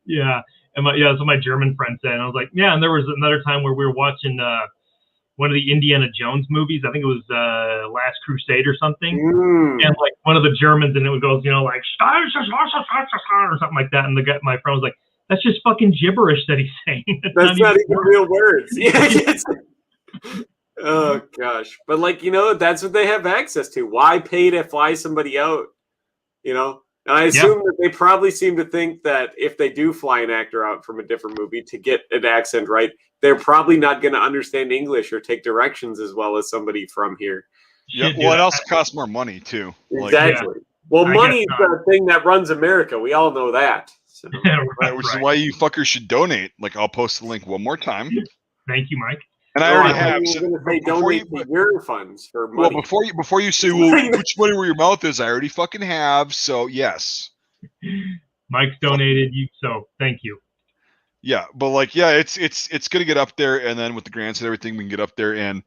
Yeah. And that's what my German friend said. And I was like, yeah. And there was another time where we were watching one of the Indiana Jones movies. I think it was Last Crusade or something. And like one of the Germans, and it goes, you know, like or something like that. And my friend was like, that's just fucking gibberish that he's saying. That's not even real words. Yeah. Oh gosh, but like, you know, that's what they have access to. Why pay to fly somebody out? You know, and I assume that they probably seem to think that if they do fly an actor out from a different movie to get an accent right, they're probably not going to understand English or take directions as well as somebody from here. Yeah, well, it also costs more money too. Exactly. Like, well, money is the thing that runs America. We all know that. So. Right, which is why you fuckers should donate. Like, I'll post the link one more time. Thank you, Mike. And I already have. So before you your funds for money. Well, before you say, well, which money where your mouth is, I already fucking have. So yes, Mike's donated you, so thank you. Yeah, but like, yeah, it's gonna get up there, and then with the grants and everything, we can get up there. And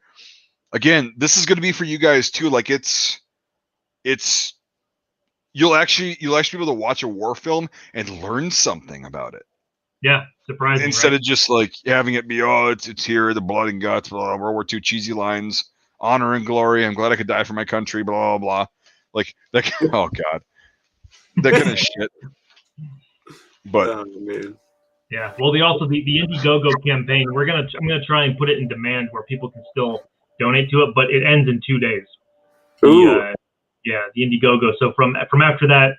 again, this is gonna be for you guys too. Like, it's you'll actually be able to watch a war film and learn something about it. Yeah, surprising. Instead right? of just like having it be, oh, it's here, the blood and guts, blah, World War II cheesy lines, honor and glory. I'm glad I could die for my country, blah, blah, blah. Like that. Oh God, that kind of shit. But Oh, man. Yeah. Well, the Indiegogo campaign, I'm gonna try and put it in demand where people can still donate to it, but it ends in 2 days. Ooh. The Indiegogo. So from after that,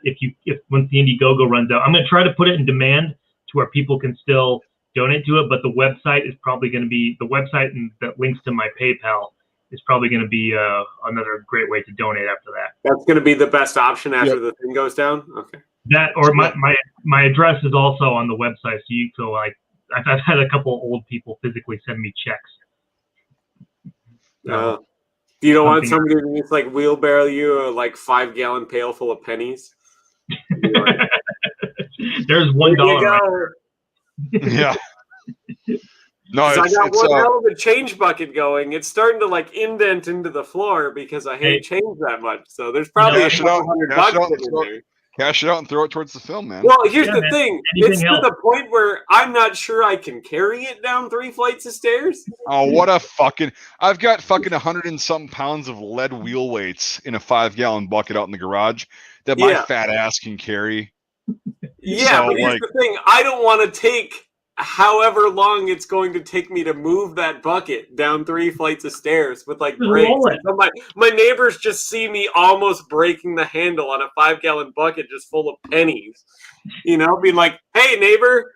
once the Indiegogo runs out, I'm gonna try to put it in demand to where people can still donate to it, but the website is probably going to be and that links to my PayPal is probably going to be another great way to donate after that. That's going to be the best option after the thing goes down. Okay. That or my address is also on the website, so like I've had a couple old people physically send me checks. Do you don't want somebody to just like wheelbarrow you a like 5-gallon pail full of pennies? There's $1. Right. Yeah. No, I got one hell of a change bucket going. It's starting to like indent into the floor because I hate change that much. So there's probably a couple $100 in there. Cash it out and throw it towards the film, man. Well, here's the thing. It's to the point where I'm not sure I can carry it down 3 flights of stairs. Oh, what a fucking... I've got fucking 100 and some pounds of lead wheel weights in a 5-gallon bucket out in the garage that my fat ass can carry. Yeah, so, but here's the thing. I don't want to take however long it's going to take me to move that bucket down 3 flights of stairs with like brakes. So my neighbors just see me almost breaking the handle on a 5-gallon bucket just full of pennies. You know, being like, "Hey, neighbor."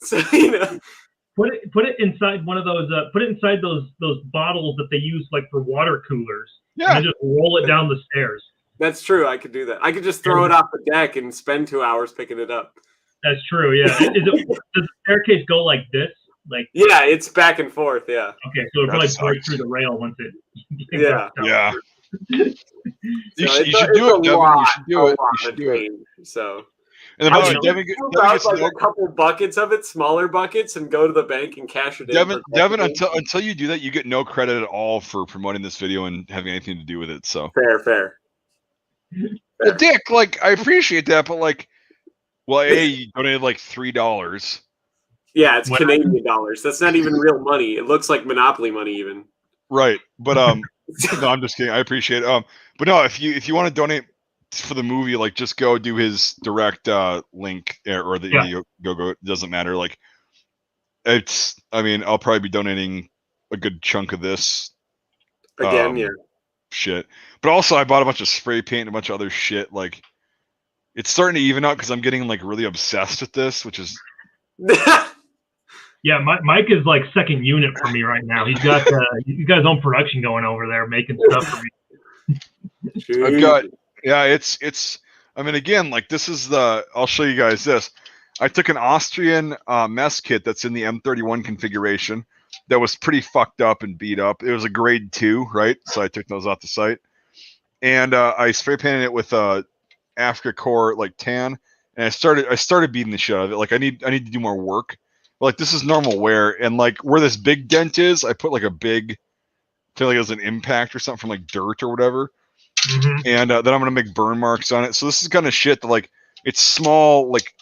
So, you know, put it inside one of those. Put it inside those bottles that they use like for water coolers. Yeah, and just roll it down the stairs. That's true. I could do that. I could just throw it off the deck and spend 2 hours picking it up. That's true. Yeah. Does the staircase go like this? Like it's back and forth. Yeah. Okay, so it probably breaks through the rail once it. Yeah. You should do it, Devin. You should do it. You should do it. So. And then Devin gets like a couple buckets of it, smaller buckets, and go to the bank and cash it in. Devin, until you do that, you get no credit at all for promoting this video and having anything to do with it. So fair. Dick, like I appreciate that, but like. Well, you donated like $3. Yeah, it's Canadian dollars. That's not even real money. It looks like Monopoly money, even. Right, but no, I'm just kidding. I appreciate it. But no, if you want to donate for the movie, like just go do his direct link or the Indiegogo. It doesn't matter. Like, I'll probably be donating a good chunk of this. Again, shit. But also, I bought a bunch of spray paint and a bunch of other shit. Like. It's starting to even out because I'm getting like really obsessed with this, which is. Yeah, Mike is like second unit for me right now. He's got his own production going over there, making stuff for me. I've got it's. I mean, again, like this is I'll show you guys this. I took an Austrian mess kit that's in the M31 configuration that was pretty fucked up and beat up. It was a grade 2, right? So I took those off the site, and I spray painted it with Africa Core like tan, and I started beating the shit out of it. Like I need to do more work. But, like this is normal wear, and like where this big dent is, I put like a big, feel like it was an impact or something from like dirt or whatever. Mm-hmm. And then I'm gonna make burn marks on it. So this is kind of shit that like it's small, like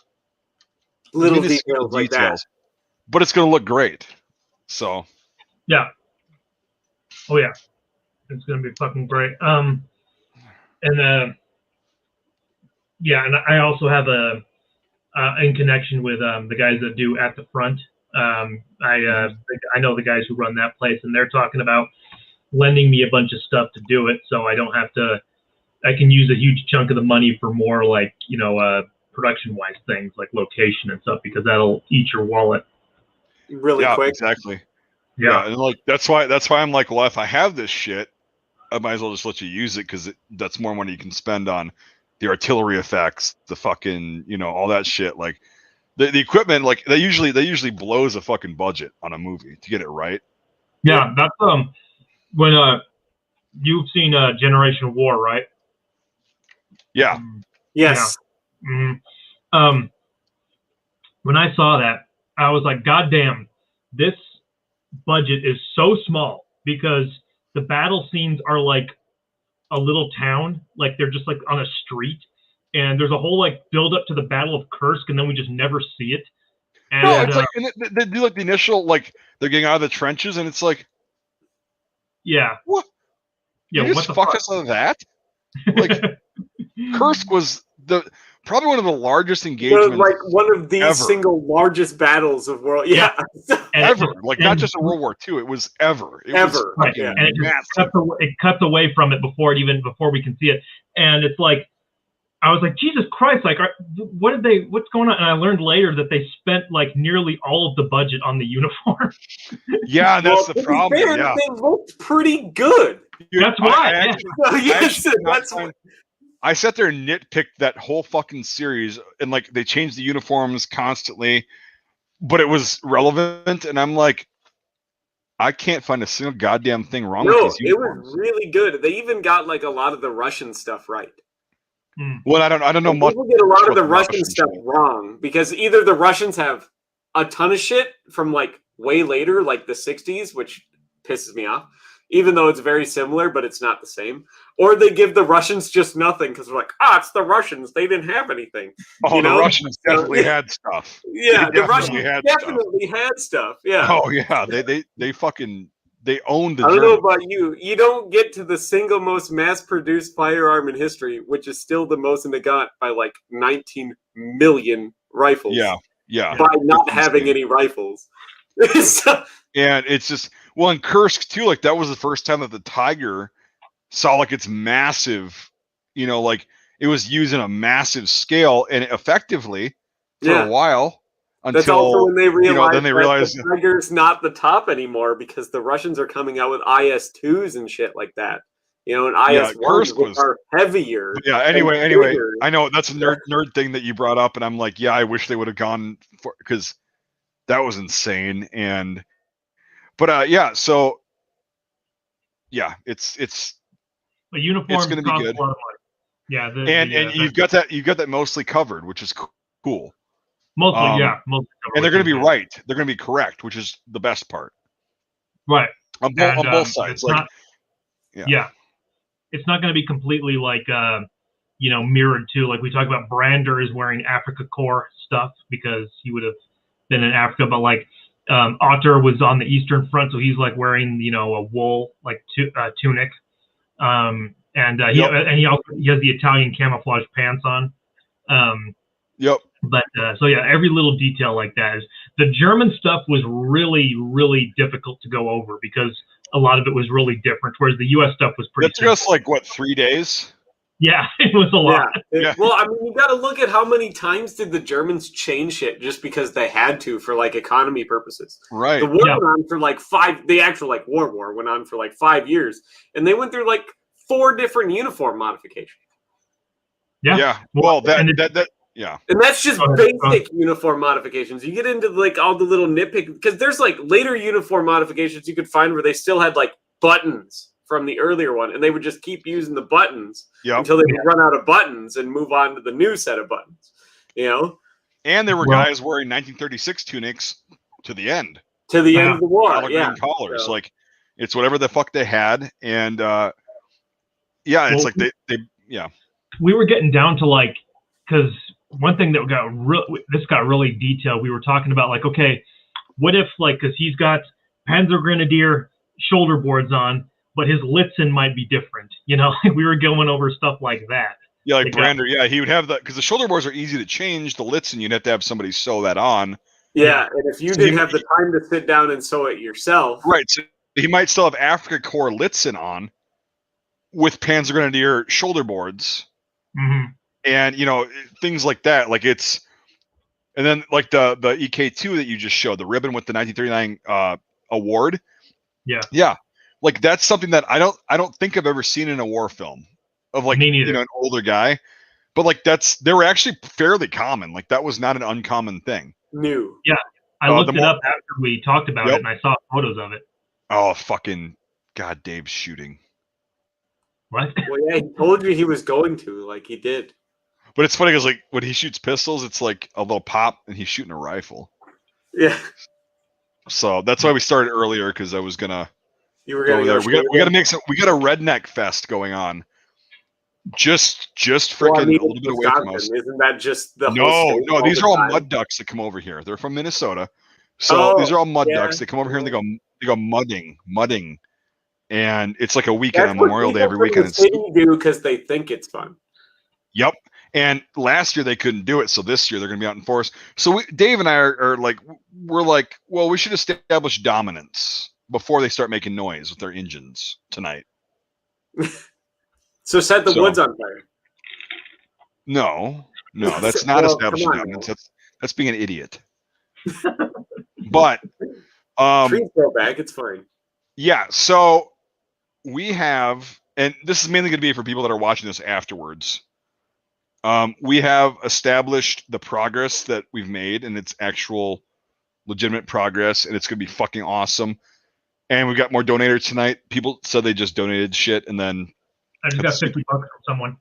little details like that, but it's gonna look great. So yeah, oh yeah, it's gonna be fucking great. Yeah, and I also have in connection with the guys that do At the Front. I know the guys who run that place, and they're talking about lending me a bunch of stuff to do it, so I don't have to. I can use a huge chunk of the money for more like production-wise things like location and stuff, because that'll eat your wallet really quick. Exactly. Yeah, and like that's why I'm like, well, if I have this shit, I might as well just let you use it because that's more money you can spend on. The artillery effects, the fucking, all that shit. Like the equipment, like they usually blows a fucking budget on a movie to get it right. Yeah, that's when you've seen Generation of War, right? Yeah. Yes. Yeah. Mm-hmm. When I saw that, I was like, God damn, this budget is so small because the battle scenes are like a little town, like they're just like on a street, and there's a whole like build up to the Battle of Kursk, and then we just never see it. And, no, it's like and they do like the initial like they're getting out of the trenches, and it's like, yeah, what? Yeah, you just what the fucked fuck? us out of that? Like, Kursk was probably one of the largest engagements, like one of the ever. single largest battles of world, yeah, ever. Like not just in World War II, it was ever. It ever. Was fucking and it massive. cuts away from it before we can see it, and it's like. I was like, Jesus Christ! Like, what's going on? And I learned later that they spent like nearly all of the budget on the uniform. Yeah, that's the problem. Fair, yeah, they looked pretty good. That's why. I sat there and nitpicked that whole fucking series, and like they changed the uniforms constantly, but it was relevant, and I'm like, I can't find a single goddamn thing wrong with these uniforms. It was really good. They even got like a lot of the Russian stuff right. Well, I don't know much. People get a lot of the Russian stuff wrong because either the Russians have a ton of shit from like way later, like the 60s, which pisses me off, even though it's very similar, but it's not the same. Or they give the Russians just nothing because they're like, it's the Russians. They didn't have anything. Oh, the Russians definitely had stuff. Yeah, the Russians definitely had stuff. Yeah. Oh yeah, they owned the I don't Germans. know about you. You don't get to the single most mass-produced firearm in history, which is still the most, and they got by like 19 million rifles. Yeah. By not having any rifles. And it's just in Kursk too. Like that was the first time that the Tiger saw like its massive, like it was used in a massive scale and effectively for a while. Until, that's also when they realized, then they realized the Tiger's not the top anymore because the Russians are coming out with IS-2s and shit like that. And IS-1s are heavier. Yeah. Anyway, I know that's a nerd thing that you brought up, and I'm like, yeah, I wish they would have gone for because that was insane. So yeah, it's a uniform. It's going to be good. A lot of money. Yeah, and you've got that mostly covered, which is cool. Mostly covered, and they're going to be right. They're going to be correct, which is the best part. Right. On both sides. Like, it's not going to be completely like, mirrored to, like we talked about. Brander is wearing Africa Corps stuff because he would have been in Africa, but like Otter was on the Eastern Front, so he's like wearing, a wool like tunic. And he has the Italian camouflage pants on. Yep. But every little detail like that is the German stuff was really, really difficult to go over because a lot of it was really different, whereas the U.S. stuff was pretty. That took us like 3 days? Yeah, it was a lot. Yeah. Well, I mean, you got to look at how many times did the Germans change shit just because they had to for like economy purposes. Right. The war went on for like the actual like war went on for like 5 years, and they went through like 4 different uniform modifications. Yeah. Yeah. Well, yeah. And that's just basic uniform modifications. You get into like all the little nitpick because there's like later uniform modifications you could find where they still had like buttons from the earlier one, and they would just keep using the buttons until they would run out of buttons and move on to the new set of buttons. And there were guys wearing 1936 tunics to the end. To the end of the war. Green collars. So. Like it's whatever the fuck they had. And it's like they we were getting down to like, because one thing that got really detailed. We were talking about like, okay, what if like, because he's got Panzer Grenadier shoulder boards on, but his Litzen might be different. We were going over stuff like that. Yeah, like Brander. He would have because the shoulder boards are easy to change. The Litzen, you'd have to have somebody sew that on. Yeah, and if you didn't have the time to sit down and sew it yourself, right? So he might still have Africa Corps Litzen on with Panzer Grenadier shoulder boards. Mm-hmm. And things like that, like it's, and then like the EK2 that you just showed, the ribbon with the 1939 award. Yeah, like that's something that I don't think I've ever seen in a war film of like an older guy, but like they were actually fairly common. Like that was not an uncommon thing. New. Yeah, I looked it up after we talked about it, and I saw photos of it. Oh fucking God, Dave's shooting. What? Well, yeah, he told you he was going to, like he did. But it's funny because like when he shoots pistols, it's like a little pop, and he's shooting a rifle. Yeah. So that's why we started earlier because I was gonna. You were gonna go there. We got to make some. We got a redneck fest going on. Just freaking a little bit away from us. Isn't that just the whole No, these are all mud ducks that come over here. They're from Minnesota. So these are all mud ducks. They come over here and they go mudding. And it's like a weekend on Memorial Day every weekend. That's what people do because they think it's fun. Yep. And last year they couldn't do it, so this year they're going to be out in force. So Dave and I are like, we're like, well, we should establish dominance before they start making noise with their engines tonight. So set the woods on fire. No, that's not establishing dominance. That's being an idiot. But trees go back. It's fine. Yeah. So we have, and this is mainly going to be for people that are watching this afterwards. We have established the progress that we've made, and it's actual legitimate progress, and it's going to be fucking awesome. And we got more donators tonight. People said they just donated shit, and then I just got $50 from someone.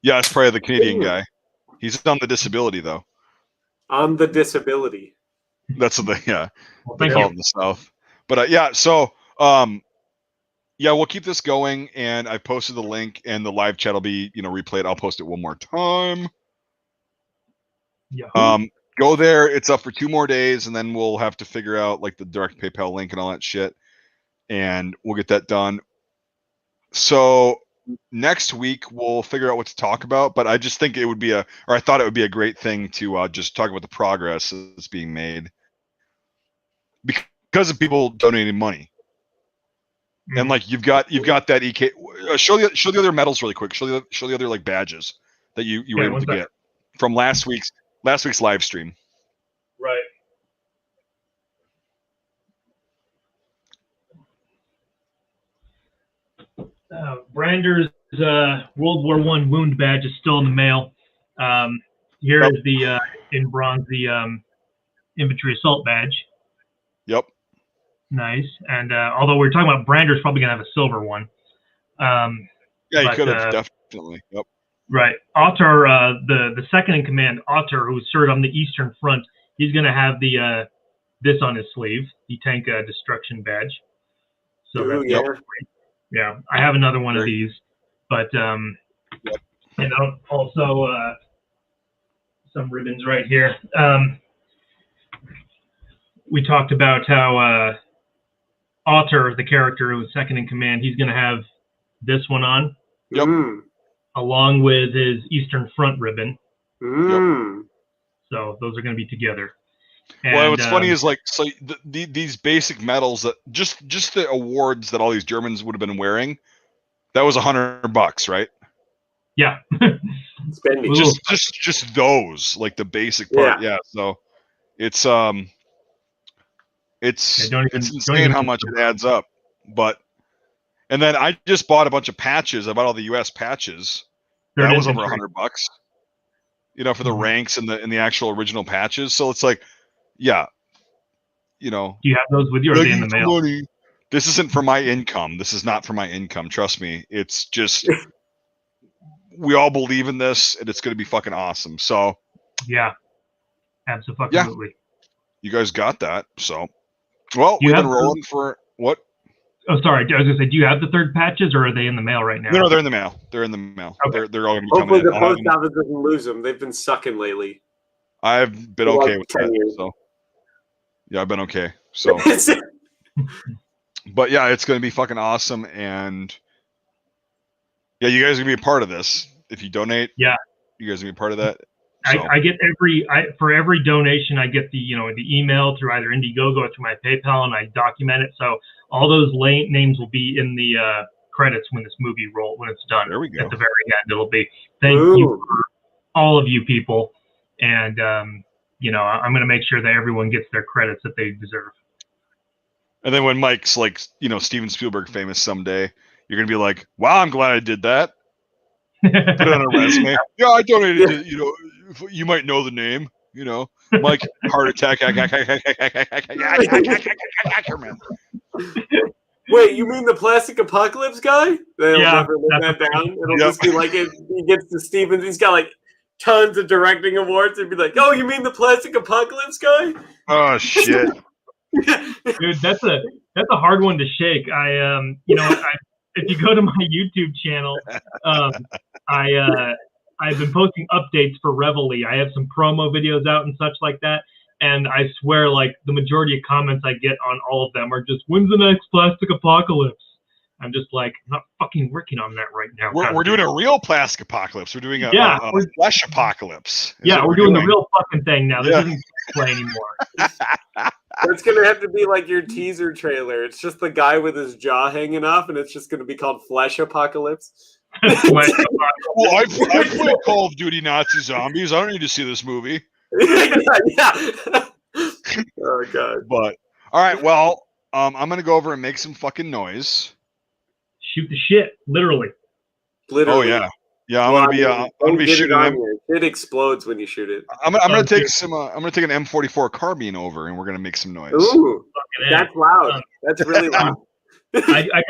Yeah, it's probably the Canadian guy. He's on the disability though. On the disability. That's what they Well, they call it in the South. But yeah, so yeah, we'll keep this going, and I posted the link, and the live chat will be, replayed. I'll post it one more time. Yeah. Go there. It's up for 2 more days, and then we'll have to figure out like the direct PayPal link and all that shit, and we'll get that done. So next week we'll figure out what to talk about. But I just think it would be I thought it would be a great thing to just talk about the progress that's being made because of people donating money. And like you've got that EK. Show the other medals really quick. Show the other like badges that you were able to get from last week's live stream. Right. Brander's World War I wound badge is still in the mail. Here is the in bronze the infantry assault badge. Yep. Nice. And although we're talking about Brander's probably gonna have a silver one. Yeah, you could have definitely. Yep. Right. Otter, the second in command, Otter, who served on the Eastern Front, he's gonna have the this on his sleeve, the tank destruction badge. So Ooh, that's great. Yeah, I have another one of these, but also some ribbons right here. We talked about how Otter, the character who was second in command, he's going to have this one on, along with his Eastern Front ribbon. Yep. So those are going to be together. Well, what's funny is like, so these basic medals that just the awards that all these Germans would have been wearing, that was $100, right? Yeah. Spending. Just those, like the basic part. Yeah. So it's insane how much it adds up. And then I just bought a bunch of patches. I bought all the US patches. That was over $100, for the ranks and the actual original patches. So it's like, yeah, Do you have those with you, or are they in the mail? Money. This isn't for my income. This is not for my income. Trust me. It's just we all believe in this, and it's going to be fucking awesome. So yeah, absolutely. Yeah. You guys got that. So well, we've been rolling for what? Oh, sorry. I was going to say, do you have the third patches, or are they in the mail right now? No, they're in the mail. They're in the mail. Okay. They're all going to be hopefully coming in. Hopefully the post office doesn't lose them. They've been sucking lately. I've been okay with that. So yeah, I've been okay. So but yeah, it's going to be fucking awesome. And yeah, you guys are going to be a part of this. If you donate, you guys are going to be part of that. So. I get for every donation, I get the email through either Indiegogo or through my PayPal, and I document it. So all those names will be in the credits when this movie when it's done. There we go. At the very end, it'll be thank you for all of you people, and I'm going to make sure that everyone gets their credits that they deserve. And then when Mike's like Steven Spielberg famous someday, you're going to be like, wow, I'm glad I did that. Put it on a resume. Yeah, I donated. You might know the name. Mike Heart Attack. Wait, you mean the Plastic Apocalypse guy? They'll never live that down. It'll just be like he gets to Stevens. He's got like tons of directing awards. It'd be like, oh, you mean the Plastic Apocalypse guy? Oh shit. Dude, that's a hard one to shake. if you go to my YouTube channel, I've been posting updates for Reveille. I have some promo videos out and such like that. And I swear, like, the majority of comments I get on all of them are just, when's the next plastic apocalypse? I'm just like, I'm not fucking working on that right now. We're doing a real plastic apocalypse. We're doing a flesh apocalypse. Yeah, we're doing the real fucking thing now. This isn't play anymore. It's going to have to be like your teaser trailer. It's just the guy with his jaw hanging off, and it's just going to be called Flesh Apocalypse. Well, I play Call of Duty Nazi Zombies. I don't need to see this movie. Yeah. Oh, God. But, all right, well, I'm going to go over and make some fucking noise. Shoot the shit, literally. Oh, yeah. Yeah, I'm gonna be shooting them. It explodes when you shoot it. I'm gonna take an M44 carbine over, and we're gonna make some noise. Ooh, that's loud. That's really loud. I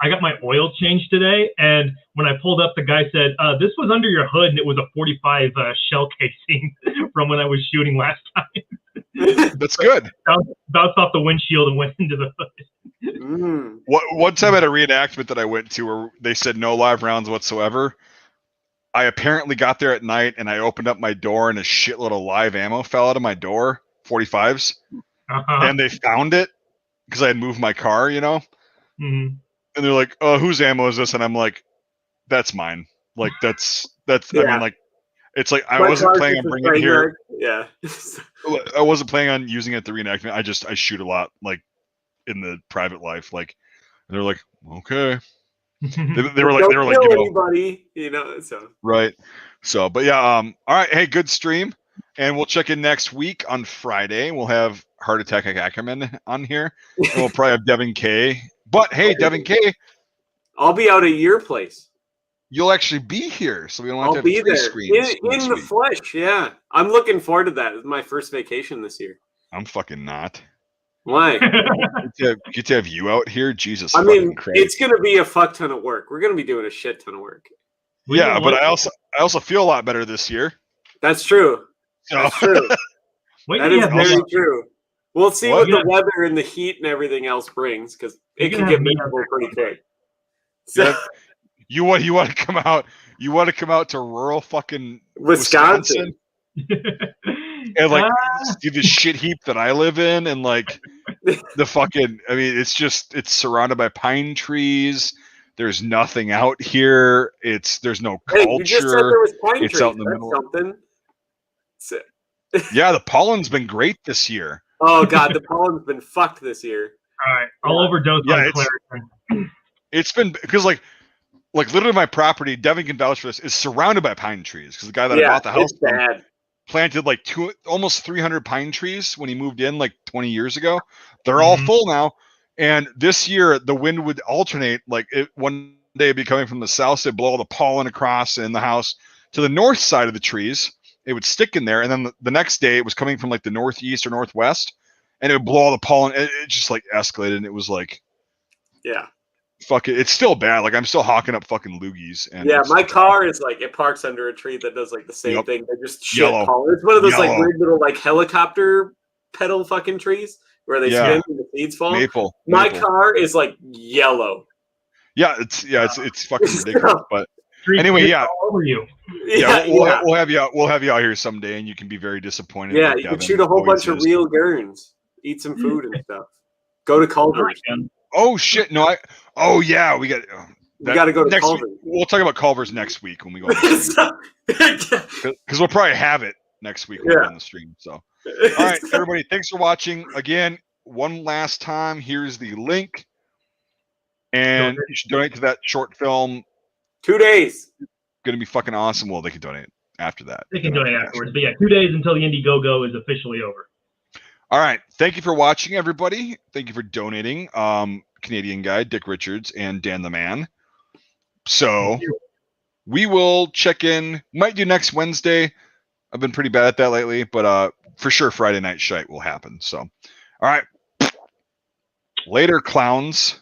got my oil change today, and when I pulled up, the guy said, "This was under your hood, and it was a 45 shell casing from when I was shooting last time." That's good. Bounced off the windshield and went into the hood. One time at a reenactment that I went to, where they said no live rounds whatsoever, I apparently got there at night, and I opened up my door, and a shitload of live ammo fell out of my door, 45s, and they found it because I had moved my car, you know. Mm-hmm. And they're like, "Oh, whose ammo is this?" And I'm like, "That's mine." Like that's. Yeah. I mean, like, it's like I wasn't planning on bringing it here. Yeah. I wasn't planning on using it at the reenactment. I shoot a lot, like in the private life. Like, and they're like, "Okay." They were like, anybody, you know. So right. So, but yeah. All right. Hey, good stream, and we'll check in next week on Friday. We'll have Atackakkkkkkkkerman on here, and we'll probably have Devin K. But hey, Devin K. I'll be out at your place. You'll actually be here, so we don't have to have be there screens in the flesh. Yeah, I'm looking forward to that. It's my first vacation this year. I'm fucking not. Why? Get to have you out here, Jesus. I mean, it's gonna be a fuck ton of work. We're gonna be doing a shit ton of work. Yeah, but I also feel a lot better this year. That's true. That's true. That is very true. We'll see what the weather and the heat and everything else brings, because it can get miserable pretty quick. So, you want to come out? You want to come out to rural fucking Wisconsin? And like see the shit heap that I live in, and like the fucking. I mean, it's surrounded by pine trees. There's nothing out here. There's no culture. You just said there was pine trees. Out in the middle. Something. Yeah, the pollen's been great this year. Oh God, the pollen's been fucked this year. All right, I'll overdose on Claritin. It's been because like literally my property, Devin can vouch for this, is surrounded by pine trees because the guy that I bought the house from planted like almost 300 pine trees when he moved in like 20 years ago. They're all full now, and this year the wind would alternate. Like one day it'd be coming from the south, so it'd blow all the pollen across in the house to the north side of the trees. It would stick in there, and then the next day it was coming from like the northeast or northwest, and it would blow all the pollen. It just like escalated, and it was like, fuck it. It's still bad. Like I'm still hawking up fucking loogies. And my car is like it parks under a tree that does like the same thing. They just shit pollen. It's one of those like weird little like helicopter pedal fucking trees where they spin and the seeds fall. Maple. My car is like yellow. Yeah, it's fucking ridiculous, but. Anyway, over you. We'll have you out here someday, and you can be very disappointed. Yeah, you can shoot a whole bunch of real gurns, eat some food and stuff. Go to Culver's. Oh shit! No, we got. We got to go to Culver's. We'll talk about Culver's next week when we go. Because we'll probably have it next week when we're on the stream. So, all right, everybody, thanks for watching. Again, one last time, here's the link, and you should donate to that short film. 2 days. Gonna be fucking awesome. Well, they can donate after that. They can donate afterwards, but yeah, 2 days until the Indiegogo is officially over. All right. Thank you for watching, everybody. Thank you for donating. Canadian guy, Dick Richards, and Dan the Man. So we will check in. Might do next Wednesday. I've been pretty bad at that lately, but for sure Friday night shite will happen. So all right. Later, clowns.